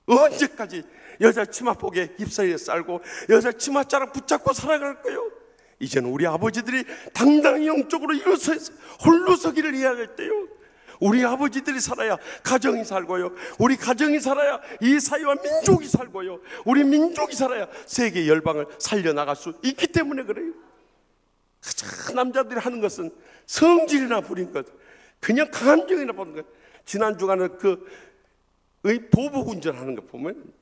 언제까지 여자 치마폭에 휩싸여 살고 여자 치마자락 붙잡고 살아갈 거예요. 이제는 우리 아버지들이 당당히 영적으로 일어서서 홀로 서기를 해야 할 때요. 우리 아버지들이 살아야 가정이 살고요, 우리 가정이 살아야 이 사회와 민족이 살고요, 우리 민족이 살아야 세계 열방을 살려나갈 수 있기 때문에 그래요. 남자들이 하는 것은 성질이나 부린 것, 그냥 감정이나 보는 것. 지난 주간에 보복 운전하는 거 보면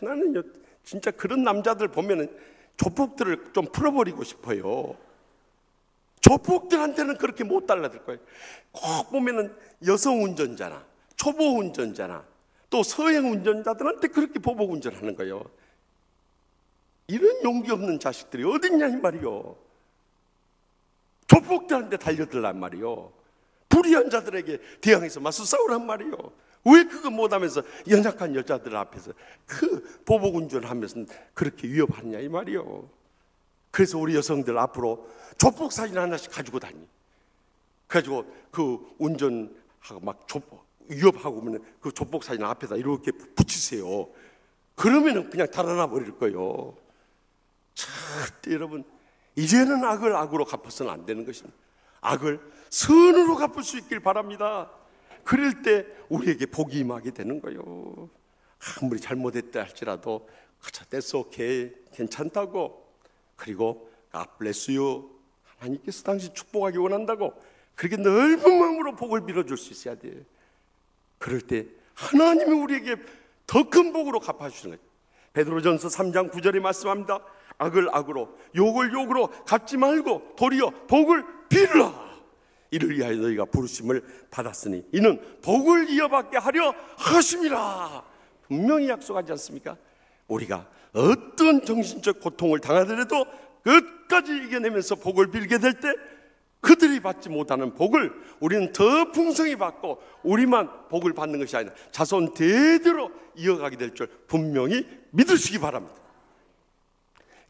나는요, 진짜 그런 남자들 보면은 조폭들을 좀 풀어버리고 싶어요. 조폭들한테는 그렇게 못 달라들 거예요. 꼭 보면은 여성 운전자나 초보 운전자나 또 서행 운전자들한테 그렇게 보복 운전하는 거예요. 이런 용기 없는 자식들이 어딨냐 이 말이요. 조폭들한테 달려들란 말이요. 불의한 자들에게 대항해서 맞서 싸우란 말이요. 왜 그거 못하면서 연약한 여자들 앞에서 그 보복 운전하면서 그렇게 위협하느냐 이 말이요. 그래서 우리 여성들 앞으로 조폭 사진 하나씩 가지고 다니. 그래가지고 그 운전하고 막 위협하고 오면 그 조폭 사진 앞에다 이렇게 붙이세요. 그러면은 그냥 달아나 버릴 거예요. 절대 여러분, 이제는 악을 악으로 갚아서는 안 되는 것입니다. 악을 선으로 갚을 수 있길 바랍니다. 그럴 때 우리에게 복이 임하게 되는 거예요. 아무리 잘못했다 할지라도 that's okay, 괜찮다고, 그리고 God bless you, 하나님께서 당신 축복하기 원한다고 그렇게 넓은 마음으로 복을 빌어줄 수 있어야 돼요. 그럴 때 하나님이 우리에게 더 큰 복으로 갚아주시는 거예요. 베드로전서 3장 9절에 말씀합니다. 악을 악으로 욕을 욕으로 갚지 말고 도리어 복을 빌으라. 이를 위하여 너희가 부르심을 받았으니 이는 복을 이어받게 하려 하심이라. 분명히 약속하지 않습니까? 우리가 어떤 정신적 고통을 당하더라도 끝까지 이겨내면서 복을 빌게 될 때 그들이 받지 못하는 복을 우리는 더 풍성히 받고 우리만 복을 받는 것이 아니라 자손 대대로 이어가게 될 줄 분명히 믿으시기 바랍니다.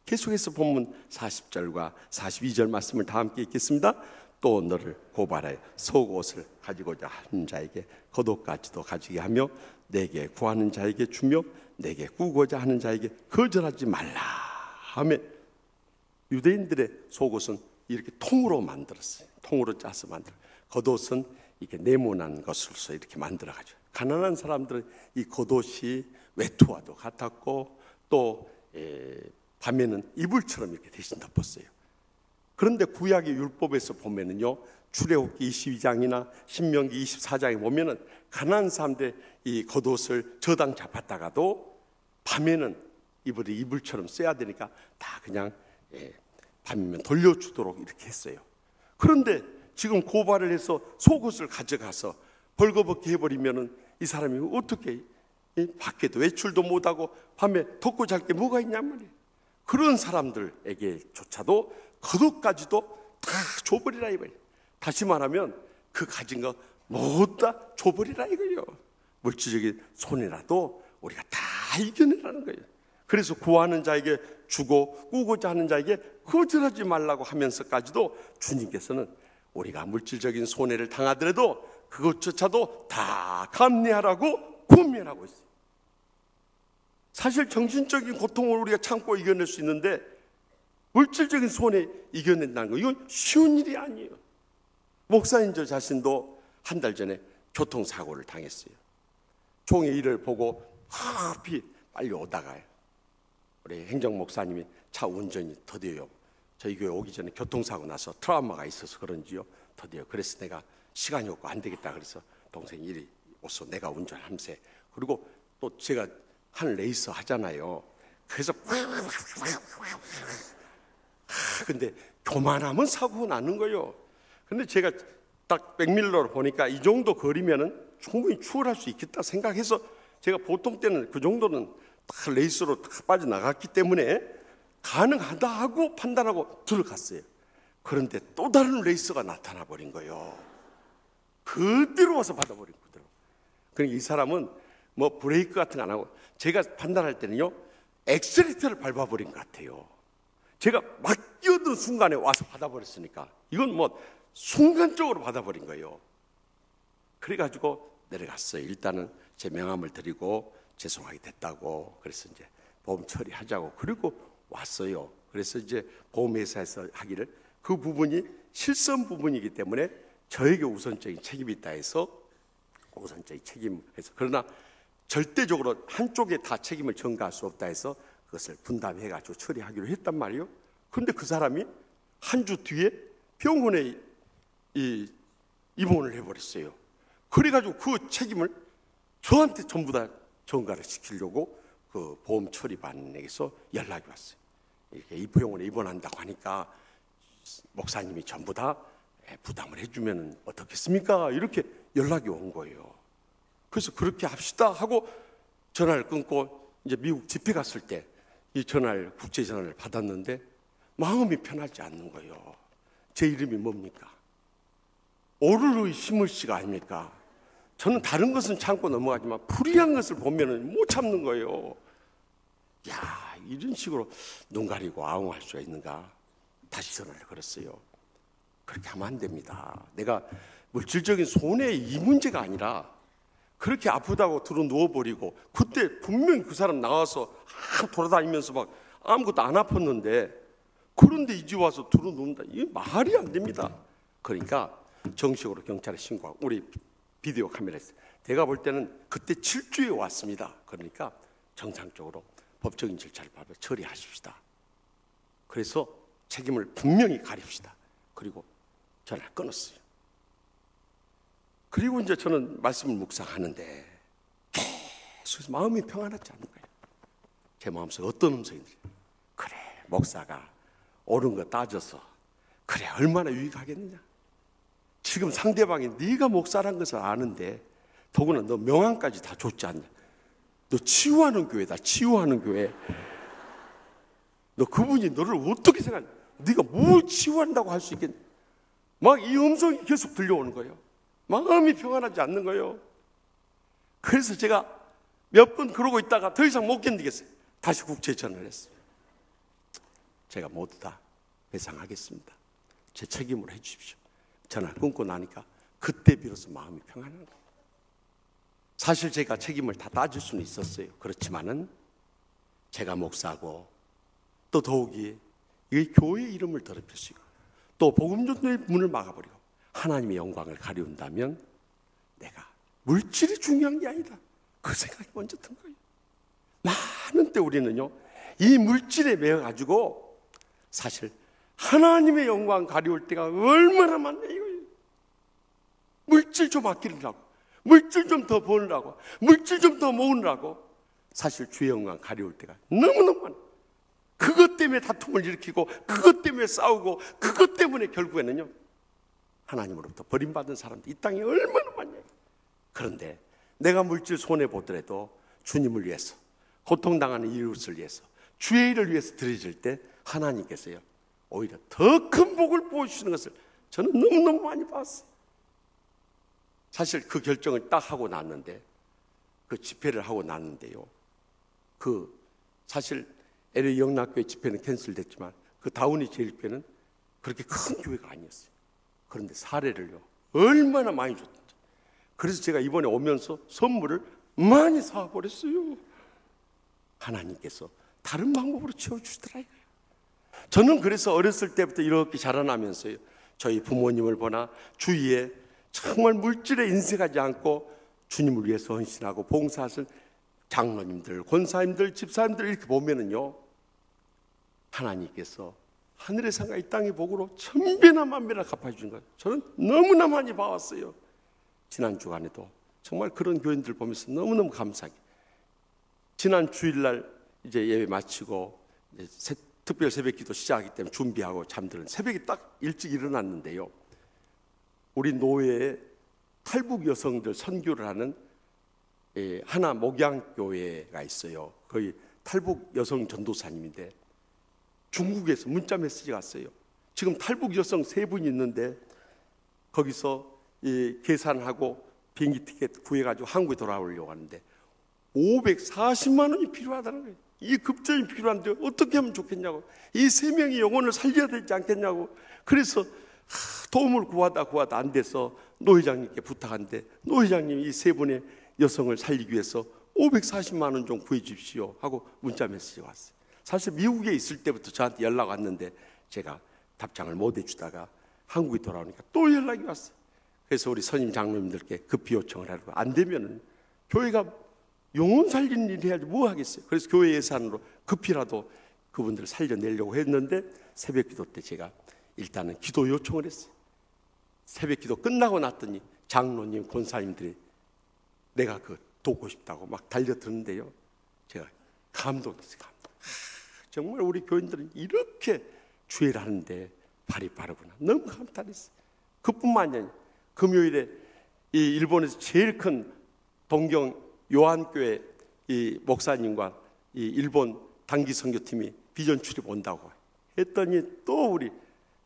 계속해서 본문 40절과 42절 말씀을 다 함께 읽겠습니다. 또 너를 고발하여 속옷을 가지고자 하는 자에게 겉옷까지도 가지게 하며 내게 구하는 자에게 주며 내게 꾸고자 하는 자에게 거절하지 말라 하며, 유대인들의 속옷은 이렇게 통으로 만들었어요. 통으로 짜서 만들어. 겉옷은 이렇게 네모난 것으로서 이렇게 만들어가지고, 가난한 사람들은 이 겉옷이 외투와도 같았고 또 밤에는 이불처럼 이렇게 대신 덮었어요. 그런데 구약의 율법에서 보면은요, 출애굽기 22장이나 신명기 24장에 보면은 가난한 사람들 이 겉옷을 저당 잡았다가도 밤에는 이불처럼 써야 되니까 다 그냥 밤이면 돌려주도록 이렇게 했어요. 그런데 지금 고발을 해서 속옷을 가져가서 벌거벗게 해버리면은 이 사람이 어떻게 밖에도 외출도 못하고 밤에 덮고 잘 게 뭐가 있냔 말이에요. 그런 사람들에게조차도 겉옷까지도 다 줘버리라 이거예요. 다시 말하면 그 가진 거 모두 다 줘버리라 이거예요. 물질적인 손해라도 우리가 다 이겨내라는 거예요. 그래서 구하는 자에게 주고 꾸고자 하는 자에게 거절하지 말라고 하면서까지도 주님께서는 우리가 물질적인 손해를 당하더라도 그것조차도 다 감내하라고 권면하고 있어요. 사실 정신적인 고통을 우리가 참고 이겨낼 수 있는데 물질적인 손해 이겨낸다는 거, 이건 쉬운 일이 아니에요. 목사님 저 자신도 한 달 전에 교통사고를 당했어요. 종의 일을 보고 급히 빨리 오다가요, 우리 행정 목사님이 차 운전이 더뎌요. 저희 교회 오기 전에 교통사고 나서 트라우마가 있어서 그런지요, 더뎌요. 그래서 내가 시간이 없고 안 되겠다 그래서 동생이 이리 오서 내가 운전하면서, 그리고 또 제가 한 레이서 하잖아요. 그래서 근데 교만하면 사고 나는 거예요. 근데 제가 딱 백밀러로 보니까 이 정도 거리면은 충분히 추월할 수 있겠다 생각해서 제가 보통 때는 그 정도는 딱 레이스로 딱 빠져나갔기 때문에 가능하다 하고 판단하고 들어갔어요. 그런데 또 다른 레이서가 나타나 버린 거예요. 그대로 와서 받아버린 거더라고요. 그러니까 이 사람은 뭐 브레이크 같은 거 안 하고, 제가 판단할 때는요, 엑셀레이터를 밟아버린 것 같아요. 제가 막 뛰어든 순간에 와서 받아버렸으니까 이건 뭐 순간적으로 받아버린 거예요. 그래가지고 내려갔어요. 일단은 제 명함을 드리고 죄송하게 됐다고, 그래서 이제 보험 처리하자고, 그리고 왔어요. 그래서 이제 보험회사에서 하기를 그 부분이 실손 부분이기 때문에 저에게 우선적인 책임이 있다 해서 우선적인 책임에서, 그러나 절대적으로 한쪽에 다 책임을 전가할 수 없다 해서 그것을 분담해가지고 처리하기로 했단 말이에요. 그런데 그 사람이 한 주 뒤에 병원에 입원을 해버렸어요. 그래가지고 그 책임을 저한테 전부 다 전가를 시키려고 그 보험 처리반에게서 연락이 왔어요. 이렇게 이 병원에 입원한다고 하니까 목사님이 전부 다 부담을 해주면 어떻겠습니까? 이렇게 연락이 온 거예요. 그래서 그렇게 합시다 하고 전화를 끊고 이제 미국 집회 갔을 때 이 전화를, 국제 전화를 받았는데 마음이 편하지 않는 거예요. 제 이름이 뭡니까? 오르르 시물 씨가 아닙니까? 저는 다른 것은 참고 넘어가지만 불의한 것을 보면은 못 참는 거예요. 야, 이런 식으로 눈 가리고 아웅할 수가 있는가? 다시 전화를 걸었어요. 그렇게 하면 안 됩니다. 내가 물질적인 손해 이 문제가 아니라 그렇게 아프다고 들어 누워버리고, 그때 분명히 그 사람 나와서 돌아다니면서 막 아무것도 안 아팠는데, 그런데 이제 와서 들어 누운다, 이게 말이 안 됩니다. 그러니까 정식으로 경찰에 신고하고, 우리 비디오 카메라에서 제가 볼 때는 그때 7주에 왔습니다. 그러니까 정상적으로 법적인 절차를 밟아 처리하십시다. 그래서 책임을 분명히 가립시다. 그리고 전화를 끊었어요. 그리고 이제 저는 말씀을 묵상하는데 계속 마음이 평안하지 않는 거예요. 제 마음속에 어떤 음성이 들어요. 그래, 목사가 옳은 거 따져서 그래 얼마나 유익하겠느냐. 지금 상대방이 네가 목사란 것을 아는데 더구나 너 명함까지 다 줬지 않냐. 너 치유하는 교회다, 치유하는 교회. 너 그분이 너를 어떻게 생각해? 네가 뭘 치유한다고 할 수 있겠냐? 막 이 음성이 계속 들려오는 거예요. 마음이 평안하지 않는 거예요. 그래서 제가 몇 번 그러고 있다가 더 이상 못 견디겠어요. 다시 국회에 전화를 했어요. 제가 모두 다 배상하겠습니다. 제 책임으로 해주십시오. 전화를 끊고 나니까 그때 비로소 마음이 평안한 거예요. 사실 제가 책임을 다 따질 수는 있었어요. 그렇지만은 제가 목사고 또 더욱이 이 교회의 이름을 더럽힐 수 있고 또 복음전도의 문을 막아버리고 하나님의 영광을 가리운다면 내가 물질이 중요한 게 아니다. 그 생각이 먼저 든 거예요. 많은 때 우리는요 이 물질에 매여가지고 사실 하나님의 영광 가리울 때가 얼마나 많냐 이거예요. 물질 좀 아끼려고, 물질 좀 더 버느라고, 물질 좀 더 모으느라고 사실 주의 영광 가리울 때가 너무너무 많아요. 그것 때문에 다툼을 일으키고 그것 때문에 싸우고 그것 때문에 결국에는요 하나님으로부터 버림받은 사람들 이 땅에 얼마나 많냐. 그런데 내가 물질 손해보더라도 주님을 위해서 고통당하는 이웃을 위해서 주의 일을 위해서 드려질 때 하나님께서요 오히려 더 큰 복을 부어주시는 것을 저는 너무너무 많이 봤어요. 사실 그 결정을 딱 하고 났는데 그 집회를 하고 났는데요 그 사실 LA 영락교회 집회는 캔슬됐지만 그 다우니 제일교회는 그렇게 큰 교회가 아니었어요. 그런데 사례를요 얼마나 많이 줬던지. 그래서 제가 이번에 오면서 선물을 많이 사버렸어요. 하나님께서 다른 방법으로 채워주시더라 이거예요. 저는 그래서 어렸을 때부터 이렇게 자라나면서요 저희 부모님을 보나 주위에 정말 물질에 인색하지 않고 주님을 위해서 헌신하고 봉사하신 장로님들, 권사님들, 집사님들 이렇게 보면은요 하나님께서 하늘의 상과 이 땅의 복으로 천배나 만배나 갚아주신 거예요. 저는 너무나 많이 봐왔어요. 지난 주간에도 정말 그런 교인들 보면서 너무너무 감사하게 지난 주일날 이제 예배 마치고 이제 특별 새벽 기도 시작하기 때문에 준비하고 잠드는 새벽에 딱 일찍 일어났는데요 우리 노예에 탈북 여성들 선교를 하는 하나 목양교회가 있어요. 거의 탈북 여성 전도사님인데 중국에서 문자 메시지가 왔어요. 지금 탈북 여성 3분이 있는데 거기서 계산하고 비행기 티켓 구해가지고 한국에 돌아오려고 하는데 540만 원이 필요하다는 거예요. 이 급전이 필요한데 어떻게 하면 좋겠냐고. 이 3명의 영혼을 살려야 되지 않겠냐고. 그래서 도움을 구하다 안 돼서 노 회장님께 부탁한데 노 회장님이 이 3분의 여성을 살리기 위해서 540만 원 좀 구해 주십시오 하고 문자 메시지가 왔어요. 사실 미국에 있을 때부터 저한테 연락 왔는데 제가 답장을 못 해주다가 한국에 돌아오니까 또 연락이 왔어요. 그래서 우리 선임 장로님들께 급히 요청을 하고 안 되면은 교회가 영혼 살리는 일 해야지 뭐 하겠어요. 그래서 교회 예산으로 급히라도 그분들을 살려내려고 했는데 새벽 기도 때 제가 일단은 기도 요청을 했어요. 새벽 기도 끝나고 났더니 장로님, 권사님들이 내가 그 돕고 싶다고 막 달려드는데요 제가 감동했어요. 정말 우리 교인들은 이렇게 주의를 하는데 발이 빠르구나. 너무 감탄했어요. 그뿐만이 아니라 금요일에 이 일본에서 제일 큰 동경 요한교회 이 목사님과 이 일본 단기 선교팀이 비전 출입 온다고 했더니 또 우리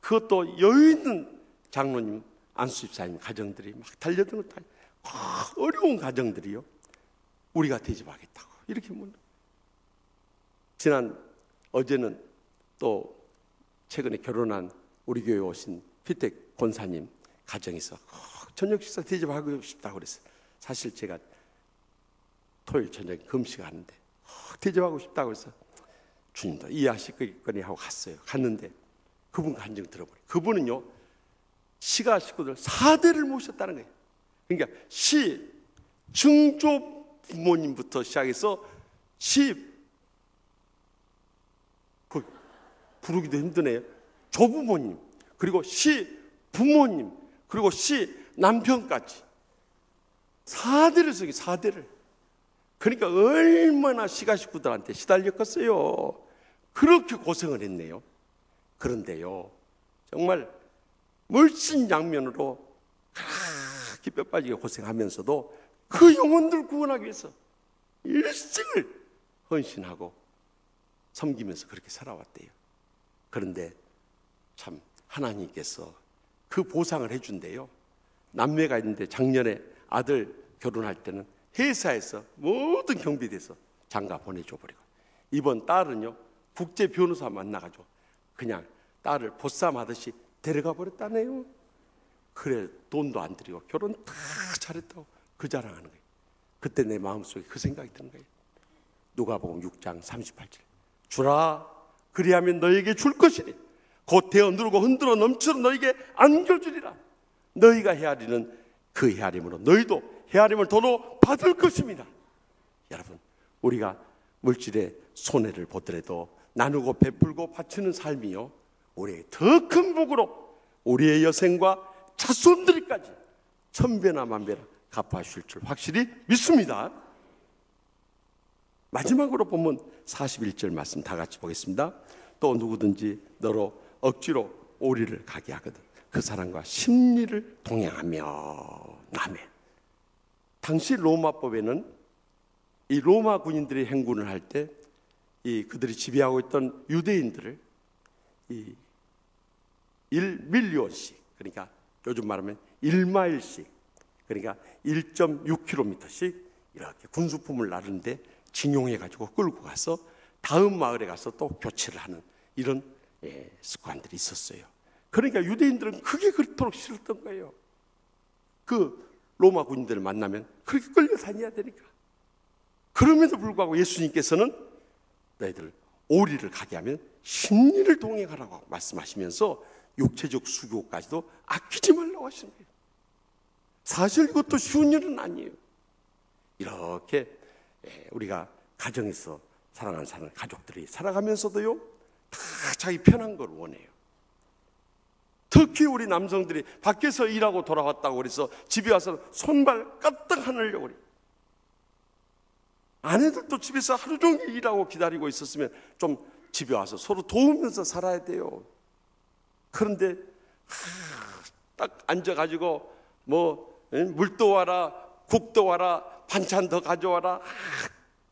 그것도 여유 있는 장로님 안수 집사님 가정들이 막 달려드는 것도 어려운 가정들이요 우리가 대접하겠다고 이렇게 어제는 또 최근에 결혼한 우리 교회에 오신 피택 권사님 가정에서 저녁 식사 대접하고 싶다고 그랬어요. 사실 제가 토요일 저녁에 금식하는데 대접하고 싶다고 해서 주님도 이해하시겠거니 하고 갔어요. 갔는데 그분 간증 들어보니 그분은요 시가 식구들 4대를 모셨다는 거예요. 그러니까 시 증조 부모님부터 시작해서 시 부르기도 힘드네요. 조부모님 그리고 시 부모님 그리고 시 남편까지 4대를 쓰기 4대를. 그러니까 얼마나 시가 식구들한테 시달렸겠어요. 그렇게 고생을 했네요. 그런데요 정말 물신양면으로 그렇게 뼈 빠지게 고생하면서도 그 영혼들 구원하기 위해서 일생을 헌신하고 섬기면서 그렇게 살아왔대요. 그런데 참 하나님께서 그 보상을 해준대요. 남매가 있는데 작년에 아들 결혼할 때는 회사에서 모든 경비대에서 장가 보내줘 버리고, 이번 딸은요 국제 변호사 만나가지고 그냥 딸을 보쌈하듯이 데려가 버렸다네요. 그래 돈도 안 들이고 결혼 다 잘했다고 그 자랑하는 거예요. 그때 내 마음속에 그 생각이 드는 거예요. 누가복음 6장 38절, 주라 그리하면 너에게 줄 것이니 곧 대어 누르고 흔들어 넘치러 너에게 안겨주리라. 너희가 헤아리는 그 헤아림으로 너희도 헤아림을 도로 받을 것입니다. 여러분, 우리가 물질의 손해를 보더라도 나누고 베풀고 바치는 삶이요, 우리의 더 큰 복으로 우리의 여생과 자손들이까지 천배나 만배나 갚아주실 줄 확실히 믿습니다. 마지막으로 보면 41절 말씀 다 같이 보겠습니다. 또 누구든지 너로 억지로 오리를 가게 하거든 그 사람과 심리를 동행하며. 아멘. 당시 로마법에는 이 로마 군인들이 행군을 할 때 이 그들이 지배하고 있던 유대인들을 이 1밀리언씩, 그러니까 요즘 말하면 1마일씩, 그러니까 1.6km씩 이렇게 군수품을 나르는데 징용해 가지고 끌고 가서 다음 마을에 가서 또 교체를 하는 이런 습관들이 있었어요. 그러니까 유대인들은 그게 그렇도록 싫었던 거예요. 그 로마 군인들을 만나면 그렇게 끌려다녀야 되니까. 그럼에도 불구하고 예수님께서는 너희들 오리를 가게 하면 심리를 동행하라고 말씀하시면서 육체적 수고까지도 아끼지 말라고 하시는 거예요. 사실 이것도 쉬운 일은 아니에요. 이렇게 우리가 가정에서 사랑하는 사람 가족들이 살아가면서도요 다 자기 편한 걸 원해요. 특히 우리 남성들이 밖에서 일하고 돌아왔다고 그래서 집에 와서 손발 까딱 하려고 그래요. 아내들도 집에서 하루 종일 일하고 기다리고 있었으면 좀 집에 와서 서로 도우면서 살아야 돼요. 그런데 딱 앉아가지고 뭐 물도 와라, 국도 와라, 반찬 더 가져와라,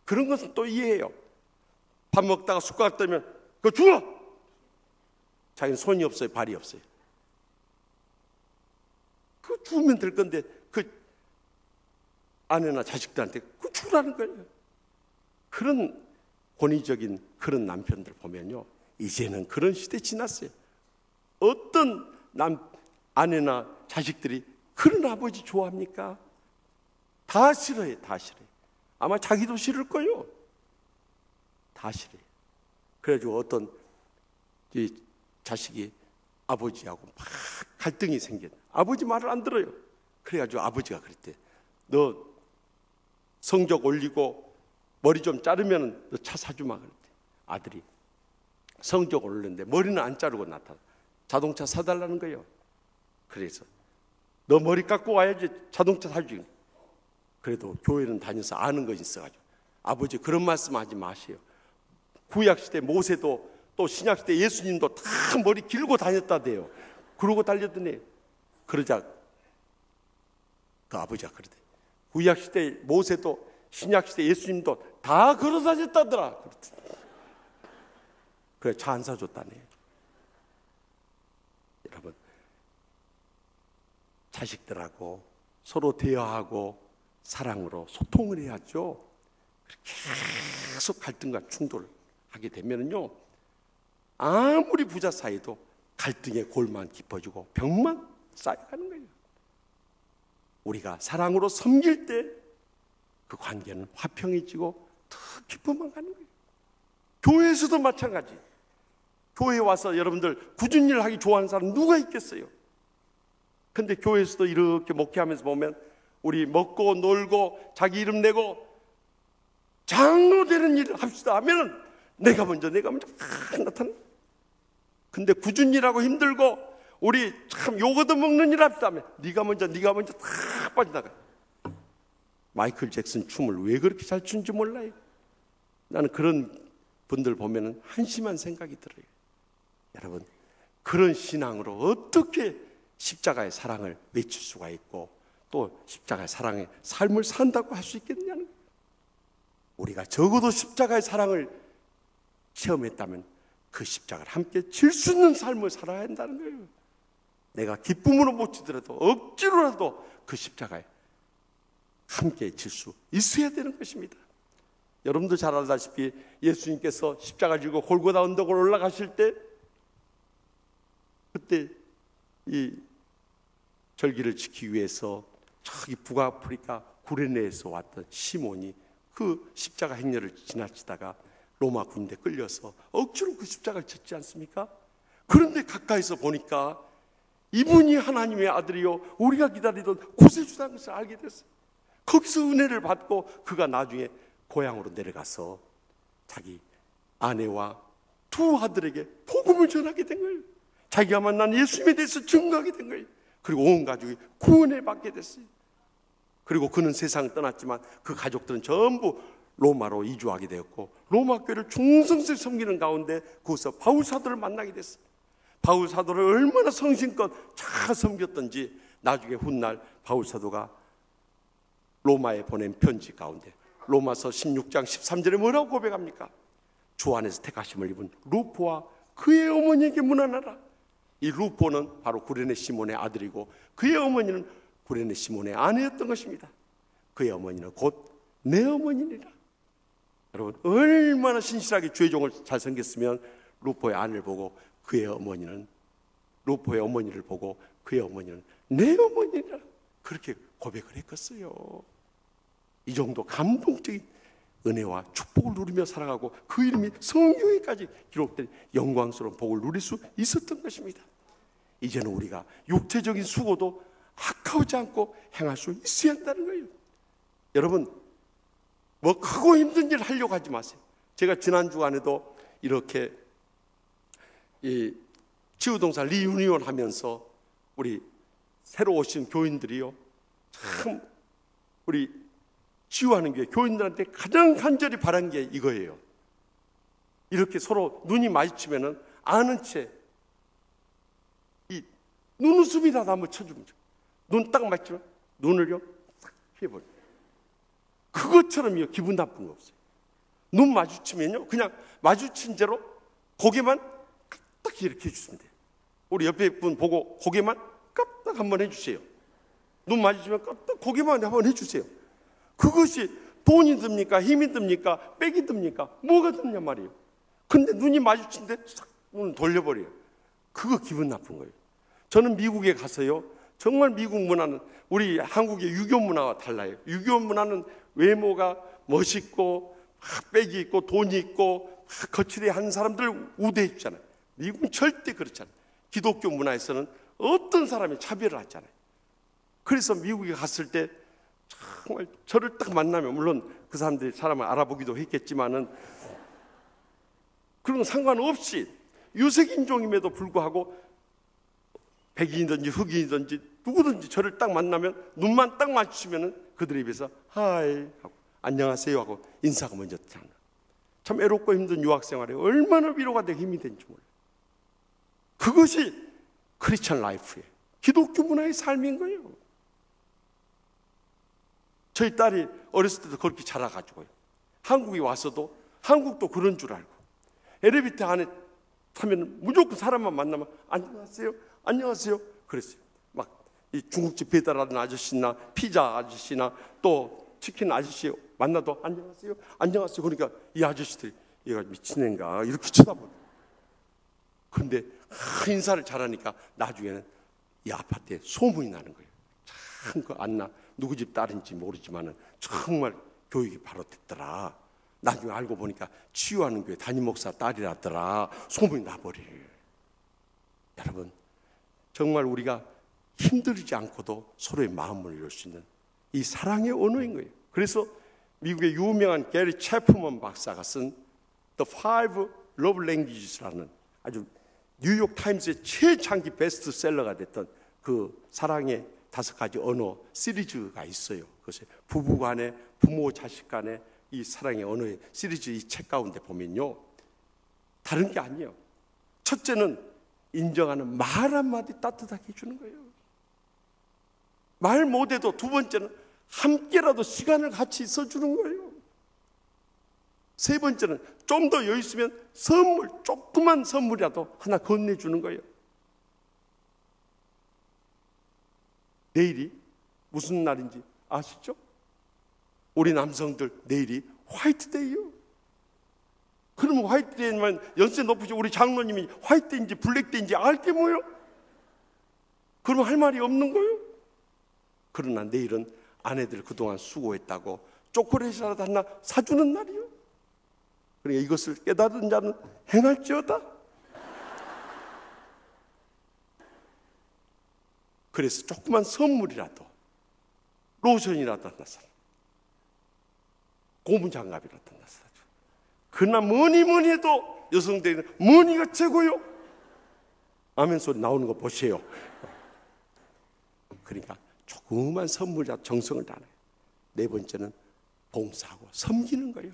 그런 것은 또 이해해요. 밥 먹다가 숟가락 떨면 그거 주워! 자기는 손이 없어요, 발이 없어요. 그거 주우면 될 건데 그 아내나 자식들한테 그거 주라는 거예요. 그런 권위적인 그런 남편들 보면요, 이제는 그런 시대 지났어요. 어떤 아내나 자식들이 그런 아버지 좋아합니까? 다 싫어해, 다 싫어해. 아마 자기도 싫을 거예요. 다 싫어해. 그래가지고 어떤 이 자식이 아버지하고 막 갈등이 생겼. 아버지 말을 안 들어요. 그래가지고 아버지가 그랬대. 너 성적 올리고 머리 좀 자르면 너 차 사주마 그랬대. 아들이 성적 올렸는데 머리는 안 자르고 나타나. 자동차 사달라는 거예요. 그래서 너 머리 깎고 와야지 자동차 사주지. 그래도 교회는 다녀서 아는 것이 있어가지고 아버지 그런 말씀하지 마세요. 구약시대 모세도 또 신약시대 예수님도 다 머리 길고 다녔다대요. 그러고 달렸더니 그러자 그 아버지가 그러대. 구약시대 모세도 신약시대 예수님도 다 걸어 다녔다더라. 그래 차 안 사줬다네. 여러분, 자식들하고 서로 대화하고 사랑으로 소통을 해야죠. 계속 갈등과 충돌을 하게 되면요, 아무리 부자 사이도 갈등의 골만 깊어지고 벽만 쌓여가는 거예요. 우리가 사랑으로 섬길 때 그 관계는 화평해지고 더 깊어만 가는 거예요. 교회에서도 마찬가지. 교회에 와서 여러분들 굳은 일 하기 좋아하는 사람 누가 있겠어요? 근데 교회에서도 이렇게 목회하면서 보면 우리 먹고 놀고 자기 이름 내고 장로 되는 일을 합시다 하면은 내가 먼저 나타나. 근데 굳은 일하고 힘들고 우리 참 요거도 먹는 일 합시다 하면 네가 먼저 다 빠져나가. 마이클 잭슨 춤을 왜 그렇게 잘 추는지 몰라요. 나는 그런 분들 보면은 한심한 생각이 들어요. 여러분, 그런 신앙으로 어떻게 십자가의 사랑을 외칠 수가 있고 또 십자가의 사랑의 삶을 산다고 할 수 있겠느냐는 거예요. 우리가 적어도 십자가의 사랑을 체험했다면 그 십자가를 함께 질 수 있는 삶을 살아야 한다는 거예요. 내가 기쁨으로 못 지더라도 억지로라도 그 십자가에 함께 질 수 있어야 되는 것입니다. 여러분도 잘 알다시피 예수님께서 십자가를 지고 골고다 언덕을 올라가실 때, 그때 이 절기를 지키기 위해서 저기 북아프리카 구레네에서 왔던 시몬이 그 십자가 행렬을 지나치다가 로마 군대 끌려서 억지로 그 십자가를 졌지 않습니까? 그런데 가까이서 보니까 이분이 하나님의 아들이요 우리가 기다리던 구세주라는 것을 알게 됐어요. 거기서 은혜를 받고 그가 나중에 고향으로 내려가서 자기 아내와 두 아들에게 복음을 전하게 된 거예요. 자기가 만난 예수님에 대해서 증거하게 된 거예요. 그리고 온 가족이 구원을 받게 됐어요. 그리고 그는 세상을 떠났지만 그 가족들은 전부 로마로 이주하게 되었고 로마 교회를 충성스레 섬기는 가운데 거기서 바울 사도를 만나게 됐어요. 바울 사도를 얼마나 성심껏 잘 섬겼던지 나중에 훗날 바울 사도가 로마에 보낸 편지 가운데 로마서 16장 13절에 뭐라고 고백합니까? 주 안에서 택하심을 입은 루포와 그의 어머니에게 문안하라. 이 루포는 바로 구레네 시몬의 아들이고 그의 어머니는 구레네 시몬의 아내였던 것입니다. 그의 어머니는 곧 내 어머니니라. 여러분 얼마나 신실하게 죄종을 잘 섬겼으면 루포의 아내를 보고 그의 어머니는 루포의 어머니를 보고 그의 어머니는 내 어머니라 그렇게 고백을 했겠어요. 이 정도 감동적인 은혜와 축복을 누리며 살아가고 그 이름이 성경에까지 기록된 영광스러운 복을 누릴 수 있었던 것입니다. 이제는 우리가 육체적인 수고도 아까우지 않고 행할 수 있어야 한다는 거예요. 여러분 뭐 크고 힘든 일 하려고 하지 마세요. 제가 지난 주간에도 이렇게 이 치유동사 리유니온 하면서 우리 새로 오신 교인들이요 참 우리 치유하는 교회 교인들한테 가장 간절히 바란 게 이거예요. 이렇게 서로 눈이 마주치면은 아는 채 이 눈웃음이라도 한번 쳐주면 눈 딱 마주치면 눈을요 딱 피해버려. 그것처럼요 기분 나쁜 거 없어요. 눈 마주치면요 그냥 마주친 채로 고개만 딱 이렇게 해주시면 돼요. 우리 옆에 분 보고 고개만 깜딱 한번 해주세요. 눈 마주치면 깜딱 고개만 한번 해주세요. 그것이 돈이 듭니까? 힘이 듭니까? 빽이 듭니까? 뭐가 듭냐 말이에요. 근데 눈이 마주친데 싹 눈을 돌려버려요. 그거 기분 나쁜 거예요. 저는 미국에 가서요 정말 미국 문화는 우리 한국의 유교 문화와 달라요. 유교 문화는 외모가 멋있고 빽이 있고 돈이 있고 거칠게 사람들 우대해 주잖아요. 미국은 절대 그렇지 않아요. 기독교 문화에서는 어떤 사람이 차별을 하잖아요. 그래서 미국에 갔을 때 정말 저를 딱 만나면 물론 그 사람들이 사람을 알아보기도 했겠지만은 그런 건 상관없이 유색인종임에도 불구하고 백인이든지 흑인이든지 누구든지 저를 딱 만나면 눈만 딱 맞추면은 그들에 입에서 하이 하고 안녕하세요 하고 인사가 먼저 하잖아요. 참 애롭고 힘든 유학생활에 얼마나 위로가 되고 힘이 되는지 몰라요. 그것이 크리스천 라이프예요. 기독교 문화의 삶인 거예요. 저희 딸이 어렸을 때도 그렇게 자라가지고요. 한국에 와서도 한국도 그런 줄 알고 엘리베이터 안에 타면 무조건 사람만 만나면 안녕하세요, 안녕하세요 그랬어요. 막 이 중국집 배달하는 아저씨나 피자 아저씨나 또 치킨 아저씨 만나도 안녕하세요, 안녕하세요 그러니까 이 아저씨들이 얘가 미친 애인가 이렇게 쳐다보고. 그런데 인사를 잘하니까 나중에는 이 아파트에 소문이 나는 거예요. 참 그 안나 누구 집 딸인지 모르지만은 정말 교육이 바로 됐더라. 나중에 알고 보니까 치유하는 교회 담임 목사 딸이라더라. 소문이 나버려요. 여러분 정말 우리가 힘들지 않고도 서로의 마음을 열 수 있는 이 사랑의 언어인 거예요. 그래서 미국의 유명한 게리 채플먼 박사가 쓴 The Five Love Languages라는 아주 뉴욕 타임스의 최장기 베스트셀러가 됐던 그 사랑의 5가지 언어 시리즈가 있어요. 그것이 부부 간에 부모 자식 간에 이 사랑의 언어의 시리즈 이 책 가운데 보면요 다른 게 아니에요. 첫째는 인정하는 말 한마디 따뜻하게 해주는 거예요. 말 못해도 두 번째는 함께라도 시간을 같이 있어주는 거예요. 세 번째는 좀 더 여유 있으면 선물, 조그만 선물이라도 하나 건네주는 거예요. 내일이 무슨 날인지 아시죠? 우리 남성들 내일이 화이트데이요. 그러면 화이트데이만 연세 높으신 우리 장로님이 화이트데이인지 블랙데이인지 알게 뭐요? 그러면 할 말이 없는 거예요. 그러나 내일은 아내들 그동안 수고했다고 초콜릿이라도 하나 사주는 날이요. 그러니까 이것을 깨달은 자는 행할지어다. 그래서 조그만 선물이라도, 로션이라도 하나 사, 고무장갑이라도 하나 사줘. 그러나 뭐니 해도 여성들은 뭐니가 최고요. 아멘 소리 나오는 거 보세요. 그러니까 조그만 선물이라도 정성을 다해요. 네 번째는 봉사하고 섬기는 거예요.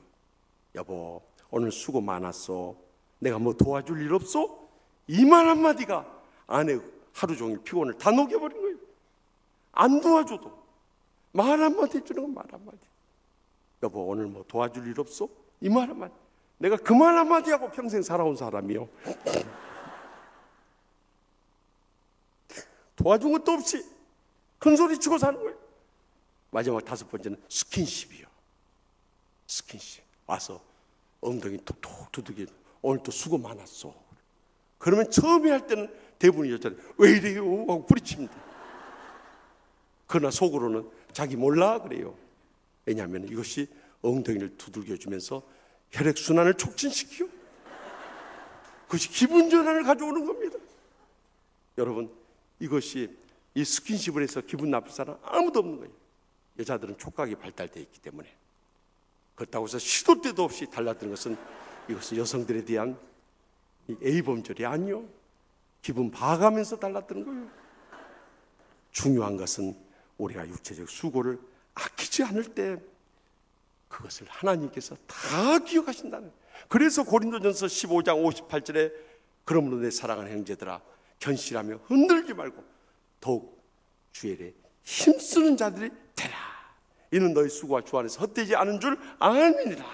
여보, 오늘 수고 많았어. 내가 뭐 도와줄 일 없어? 이 말 한마디가 아내 하루 종일 피곤을 다 녹여버린 거예요. 안 도와줘도 말 한마디 해주는 건 말 한마디. 여보, 오늘 뭐 도와줄 일 없어? 이 말 한마디. 내가 그 말 한마디 하고 평생 살아온 사람이요. 도와준 것도 없이 큰 소리 치고 사는 거예요. 마지막 다섯 번째는 스킨십이요. 스킨십. 와서 엉덩이 톡톡 두들겨. 오늘 또 수고 많았어. 그러면 처음에 할 때는 대부분이 여자는 왜 이래요? 하고 부딪힙니다. 그러나 속으로는 자기 몰라 그래요. 왜냐하면 이것이 엉덩이를 두들겨주면서 혈액순환을 촉진시키고 그것이 기분 전환을 가져오는 겁니다. 여러분, 이것이 이 스킨십을 해서 기분 나쁠 사람 아무도 없는 거예요. 여자들은 촉각이 발달되어 있기 때문에. 그렇다고 해서 시도 때도 없이 달라드는 것은 이것은 여성들에 대한 A범절이 아니요. 기분 봐가면서 달라드는 거예요. 중요한 것은 우리가 육체적 수고를 아끼지 않을 때 그것을 하나님께서 다 기억하신다는 거예요. 그래서 고린도전서 15장 58절에 그러므로 내 사랑하는 형제들아 견실하며 흔들지 말고 더욱 주의 일에 힘쓰는 자들이 되라. 이는 너희 수고가 주 안에서 헛되지 않은 줄 알미니라.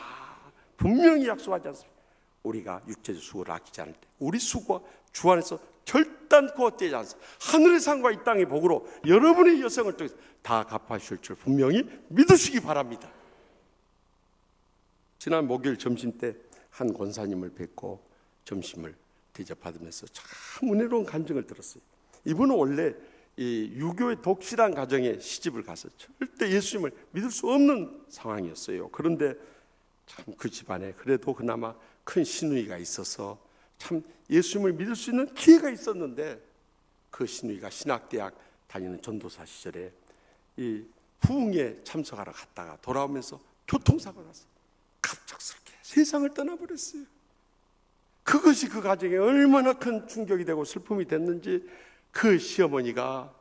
분명히 약속하지 않습니까? 우리가 육체적 수고를 아끼지 않을 때 우리 수고가 주 안에서 결단코 헛되지 않습니다. 하늘의 상과 이 땅의 복으로 여러분의 여성을 통해서 다 갚아주실 줄 분명히 믿으시기 바랍니다. 지난 목요일 점심 때 한 권사님을 뵙고 점심을 대접받으면서 참 은혜로운 감정을 들었어요. 이분은 원래 이 유교의 독실한 가정에 시집을 가서 절대 예수님을 믿을 수 없는 상황이었어요. 그런데 참 그 집안에 그래도 그나마 큰 시누이가 있어서 참 예수님을 믿을 수 있는 기회가 있었는데 그 시누이가 신학대학 다니는 전도사 시절에 이 부흥에 참석하러 갔다가 돌아오면서 교통사고가 났어요. 갑작스럽게 세상을 떠나버렸어요. 그것이 그 가정에 얼마나 큰 충격이 되고 슬픔이 됐는지 그 시어머니가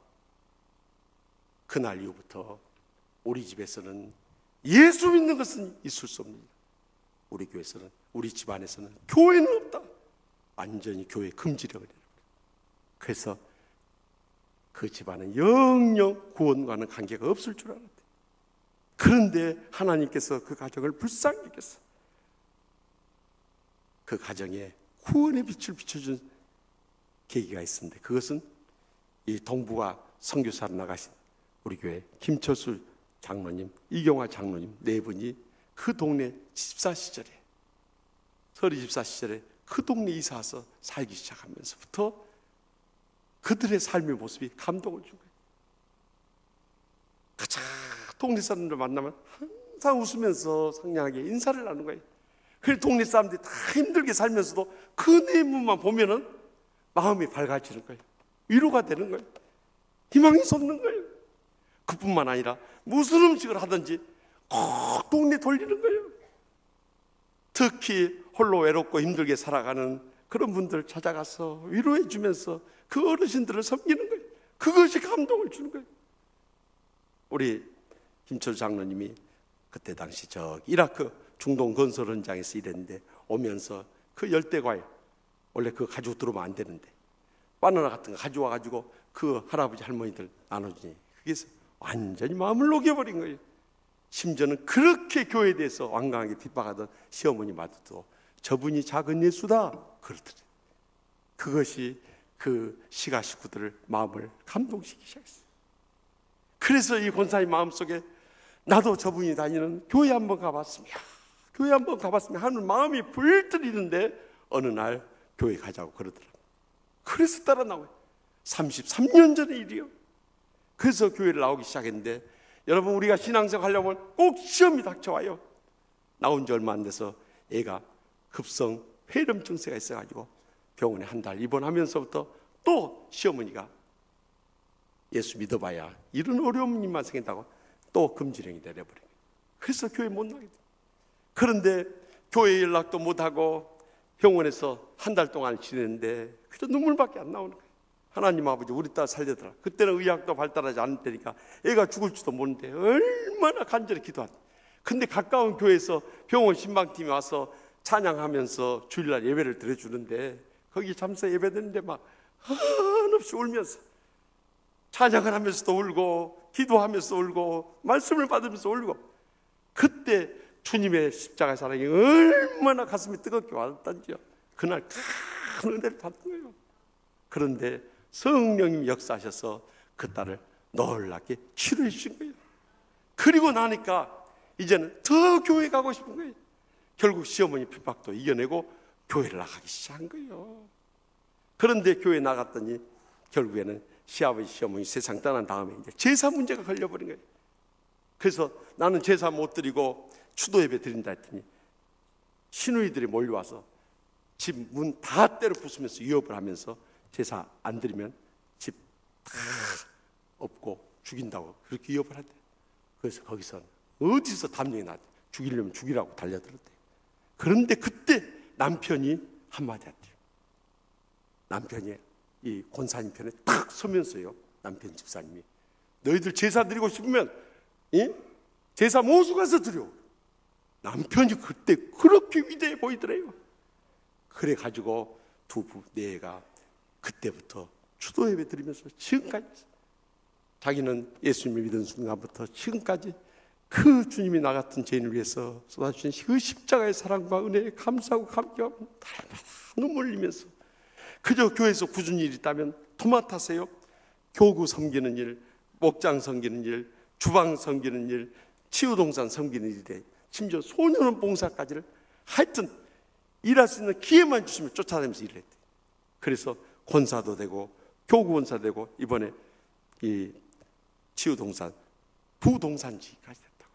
그날 이후부터 우리 집에서는 예수 믿는 것은 있을 수 없습니다. 우리 교회에서는, 우리 집안에서는 교회는 없다. 완전히 교회 금지령을 내려버려요. 그래서 그 집안은 영영 구원과는 관계가 없을 줄 알았대요. 그런데 하나님께서 그 가정을 불쌍히 여겼어요. 그 가정에 구원의 빛을 비춰준 계기가 있었는데 그것은 이 동부가 선교사로 나가신 우리 교회 김철수 장로님, 이경화 장로님 네 분이 그 동네 집사 시절에, 서리 집사 시절에 그 동네 이사 와서 살기 시작하면서부터 그들의 삶의 모습이 감동을 준 거예요. 가장 동네 사람들 만나면 항상 웃으면서 상냥하게 인사를 나누는 거예요. 그래서 동네 사람들이 다 힘들게 살면서도 그 네 분만 보면은 마음이 밝아지는 거예요. 위로가 되는 거예요. 희망이 솟는 거예요. 그뿐만 아니라 무슨 음식을 하든지 꼭 동네 돌리는 거예요. 특히 홀로 외롭고 힘들게 살아가는 그런 분들을 찾아가서 위로해 주면서 그 어르신들을 섬기는 거예요. 그것이 감동을 주는 거예요. 우리 김철 장로님이 그때 당시 저 이라크 중동 건설 현장에서 일했는데 오면서 그 열대과일, 원래 그거 가지고 들어오면 안 되는데 바나나 같은 거 가져와가지고 그 할아버지 할머니들 나눠주니 그게 완전히 마음을 녹여버린 거예요. 심지어는 그렇게 교회에 대해서 완강하게 핍박하던 시어머니마저도 저분이 작은 예수다 그러더래. 그것이 그 시가 식구들을 마음을 감동시키기 시작했어요. 그래서 이 권사님 마음속에 나도 저분이 다니는 교회 한번 가봤으면, 교회 한번 가봤으면 하는 마음이 불들이는데 어느 날 교회 가자고 그러더라고요. 그래서 따라 나와요. 33년 전의 일이요. 그래서 교회를 나오기 시작했는데, 여러분, 우리가 신앙생활 하려면 꼭 시험이 닥쳐와요. 나온 지 얼마 안 돼서 애가 급성 폐렴 증세가 있어가지고 병원에 한 달 입원하면서부터 또 시어머니가 예수 믿어봐야 이런 어려운 일만 생긴다고 또 금지령이 내려버려요. 그래서 교회 못 나게 돼요. 그런데 교회 연락도 못하고 병원에서 한 달 동안 지냈는데 그저 눈물밖에 안 나오는 거예요. 하나님 아버지 우리 딸 살려더라. 그때는 의학도 발달하지 않을 때니까 애가 죽을지도 모르는데 얼마나 간절히 기도한다. 근데 가까운 교회에서 병원 신방팀이 와서 찬양하면서 주일날 예배를 드려주는데 거기 잠서 예배드는데 막 한없이 울면서 찬양을 하면서도 울고 기도하면서 울고 말씀을 받으면서 울고, 그때 주님의 십자가의 사랑이 얼마나 가슴이 뜨겁게 와닿던지요. 그날 큰 은혜를 받은 거예요. 그런데 성령님이 역사하셔서 그 딸을 놀랍게 치료해 주신 거예요. 그리고 나니까 이제는 더 교회 가고 싶은 거예요. 결국 시어머니 핍박도 이겨내고 교회를 나가기 시작한 거예요. 그런데 교회 나갔더니 결국에는 시아버지 시어머니 세상 떠난 다음에 이제 제사 문제가 걸려버린 거예요. 그래서 나는 제사 못 드리고 추도 예배 드린다 했더니 시누이들이 몰려와서 집 문 다 때려 부수면서 위협을 하면서 제사 안 드리면 집 다 엎고 죽인다고 그렇게 위협을 하대. 그래서 거기서 어디서 담력이 나대. 죽이려면 죽이라고 달려들었대. 그런데 그때 남편이 한마디 했대요. 남편이 이 권사님 편에 딱 서면서요, 남편 집사님이 너희들 제사 드리고 싶으면 제사 모수 가서 드려. 남편이 그때 그렇게 위대해 보이더래요. 그래 가지고 두 애가 그때부터 추도 예배 드리면서 지금까지, 자기는 예수님을 믿은 순간부터 지금까지 그 주님이 나 같은 죄인을 위해서 쏟아주신 그 십자가의 사랑과 은혜에 감사하고 감격하고 날마다 눈물 흘리면서, 그저 교회에서 굳은 일이 있다면 토마타세요. 교구 섬기는 일, 목장 섬기는 일, 주방 섬기는 일, 치유동산 섬기는 일에 심지어 소년원 봉사까지를 하여튼 일할 수 있는 기회만 주시면 쫓아다니면서 일을 했대요. 그래서 권사도 되고 교구 권사 되고 이번에 이 치유동산 부동산지까지 됐다고.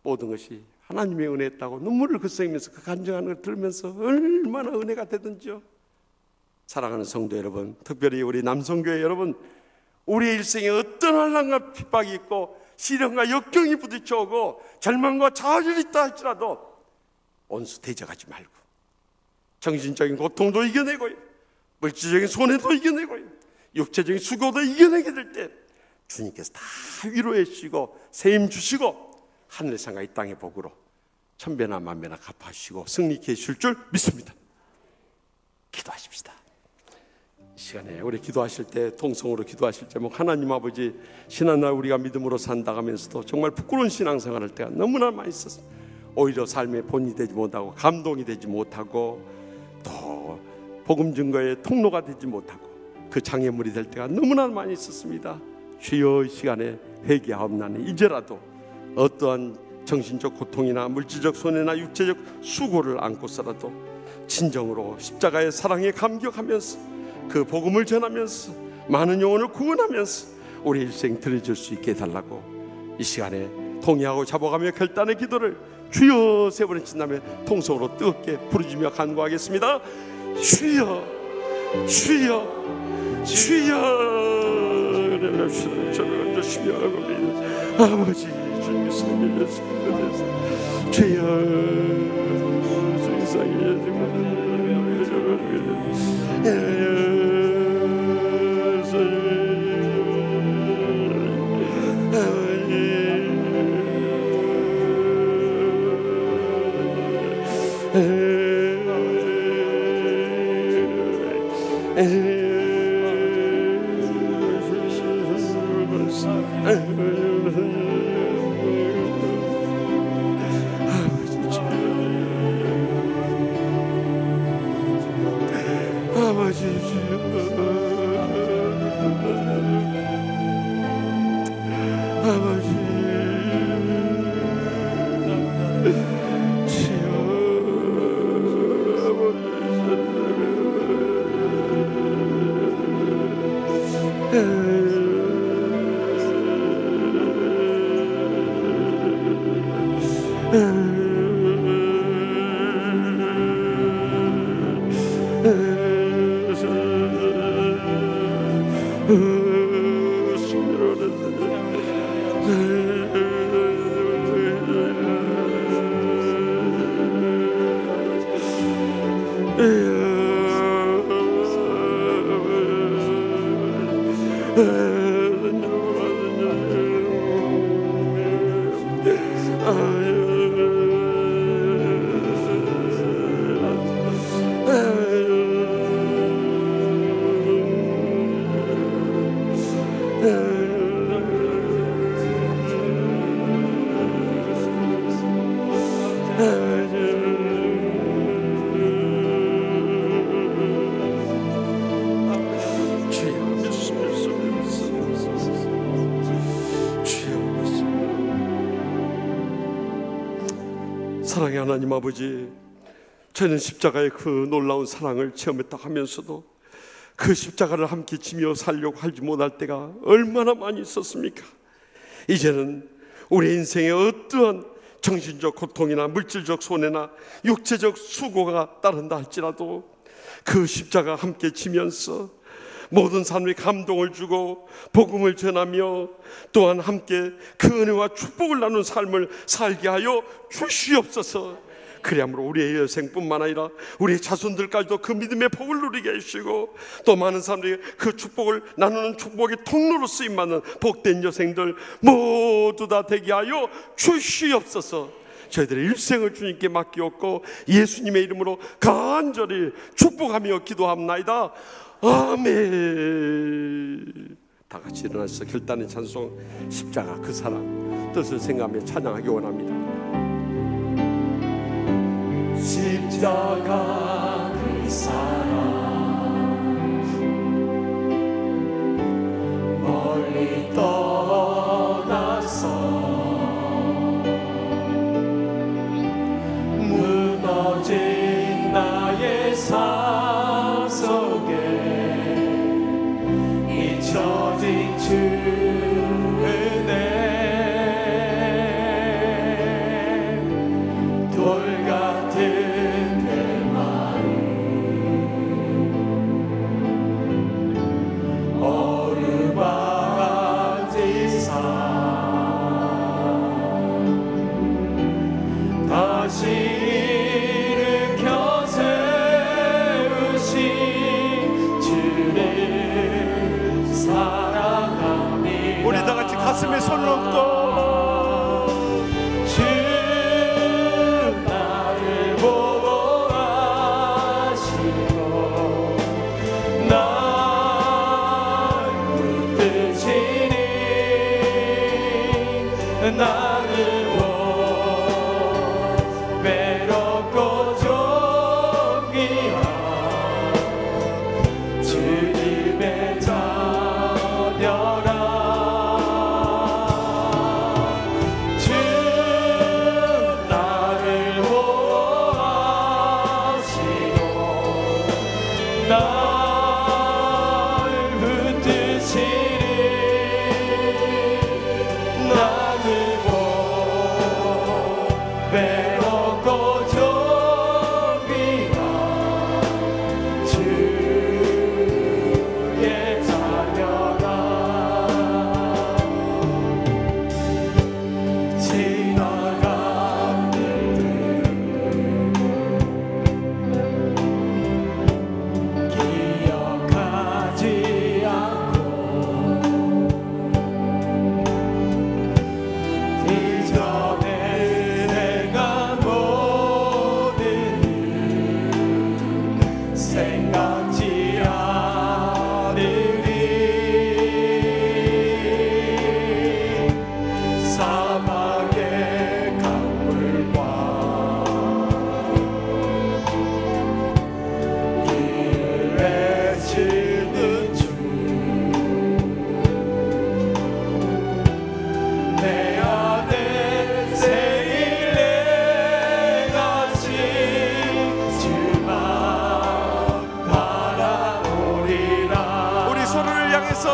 모든 것이 하나님의 은혜였다고 눈물을 글썽이면서 그 간증하는 걸 들으면서 얼마나 은혜가 되든지요. 사랑하는 성도 여러분, 특별히 우리 남성교회 여러분, 우리의 일생에 어떤 환난과 핍박이 있고 시련과 역경이 부딪혀오고 절망과 좌절이 있다 할지라도 온수 대적하지 말고 정신적인 고통도 이겨내고요, 물질적인 손해도 이겨내고요, 육체적인 수고도 이겨내게 될 때 주님께서 다 위로해 주시고 세임 주시고 하늘의 상과 이 땅의 복으로 천배나 만배나 갚아주시고 승리케 해주실 줄 믿습니다. 기도하십시다. 이 시간에 우리 기도하실 때, 통성으로 기도하실 때 하나님 아버지, 지난날 우리가 믿음으로 산다 하면서도 정말 부끄러운 신앙생활 할 때가 너무나 많이 있었습니다. 오히려 삶의 본이 되지 못하고 감동이 되지 못하고 또 복음 증거의 통로가 되지 못하고 그 장애물이 될 때가 너무나 많이 있었습니다. 주여, 이 시간에 회개하옵나니 이제라도 어떠한 정신적 고통이나 물질적 손해나 육체적 수고를 안고서라도 진정으로 십자가의 사랑에 감격하면서 그 복음을 전하면서 많은 영혼을 구원하면서 우리 일생 드려줄 수 있게 해달라고 이 시간에 동의하고 잡아가며 결단의 기도를 주여 세 번에 친다며 통성으로 뜨겁게 부르짖으며 간구하겠습니다. 주여, 주여, 주여. 아버지 주님께서 주여, 세상에 사랑의 하나님 아버지, 저는 십자가의 그 놀라운 사랑을 체험했다 하면서도 그 십자가를 함께 지며 살려고 하지 못할 때가 얼마나 많이 있었습니까? 이제는 우리 인생에 어떠한 정신적 고통이나 물질적 손해나 육체적 수고가 따른다 할지라도 그 십자가 함께 지면서 모든 사람이 감동을 주고 복음을 전하며 또한 함께 그 은혜와 축복을 나누는 삶을 살게 하여 주시옵소서. 그리함으로 우리의 여생뿐만 아니라 우리의 자손들까지도 그 믿음의 복을 누리게 해주시고 또 많은 사람들이 그 축복을 나누는 축복의 통로로 쓰임받는 복된 여생들 모두 다 되게 하여 주시옵소서. 저희들의 일생을 주님께 맡기옵고 예수님의 이름으로 간절히 축복하며 기도합나이다. 아멘. 다 같이 일어나서 결단의 찬송 십자가 그 사랑 뜻을 생각하며 찬양하기 원합니다. 십자가 그 사랑 멀리 떠나서 무너진 나의 삶 속에 잊혀진 주 은혜 돌 같은 내 마음 어루만지사 다시 일으켜 세우신 주를 사랑합니다. 우리 다 같이 가슴에 손을 얹고 나는 외롭고 존귀한 주님의 자녀라. 주 나를 보호하시고 나를 붙드시리. 나는 외롭고 존귀한 주의 자녀라. 지나간 일들 기억하지 않고 이전에 내가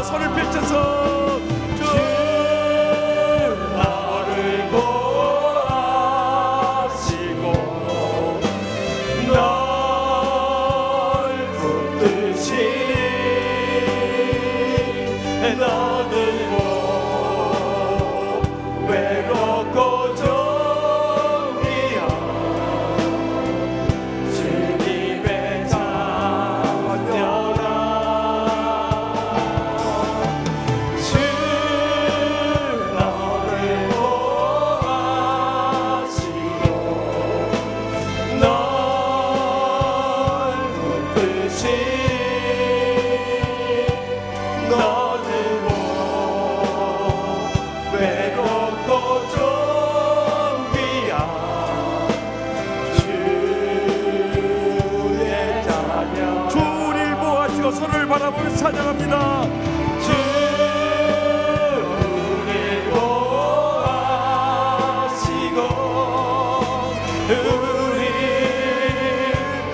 손을 펼쳐서 주 나를 보아하시고 널 붙드시니 너는 뭐 외롭고 정리한 주님의 자녀라. 주 너를 보아하시고 널 붙드시니 너는 뭐 외롭고 존귀한 주의 자녀. 주 우리를 보아하시고 손을 바라보며 찬양합니다. 주 우리를 보아하시고 우리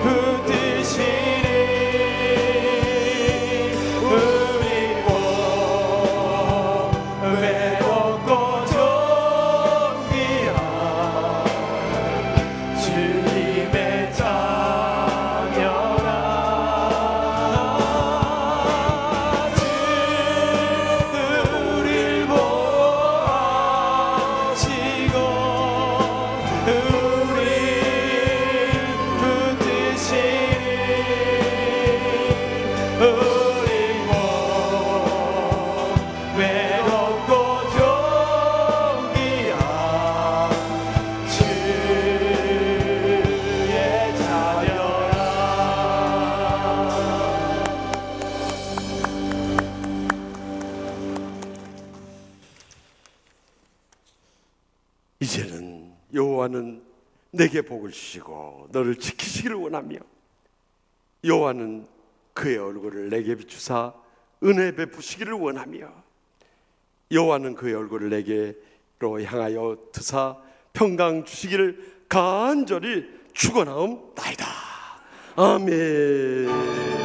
붙드시니 우리 뭐 외롭고 존귀한 주님의 자녀라. 주 우리를 보아하시고 우리 붙드시니 우리 뭐 외롭고 존귀한 주의 자녀라. 이제는 여호와는 내게 복을 주시고 너를 지키시기를 원하며 여호와는 그의 얼굴을 내게 비추사 은혜 베푸시기를 원하며 여호와는 그의 얼굴을 내게로 향하여 드사 평강 주시기를 간절히 축원하옵나이다. 아멘.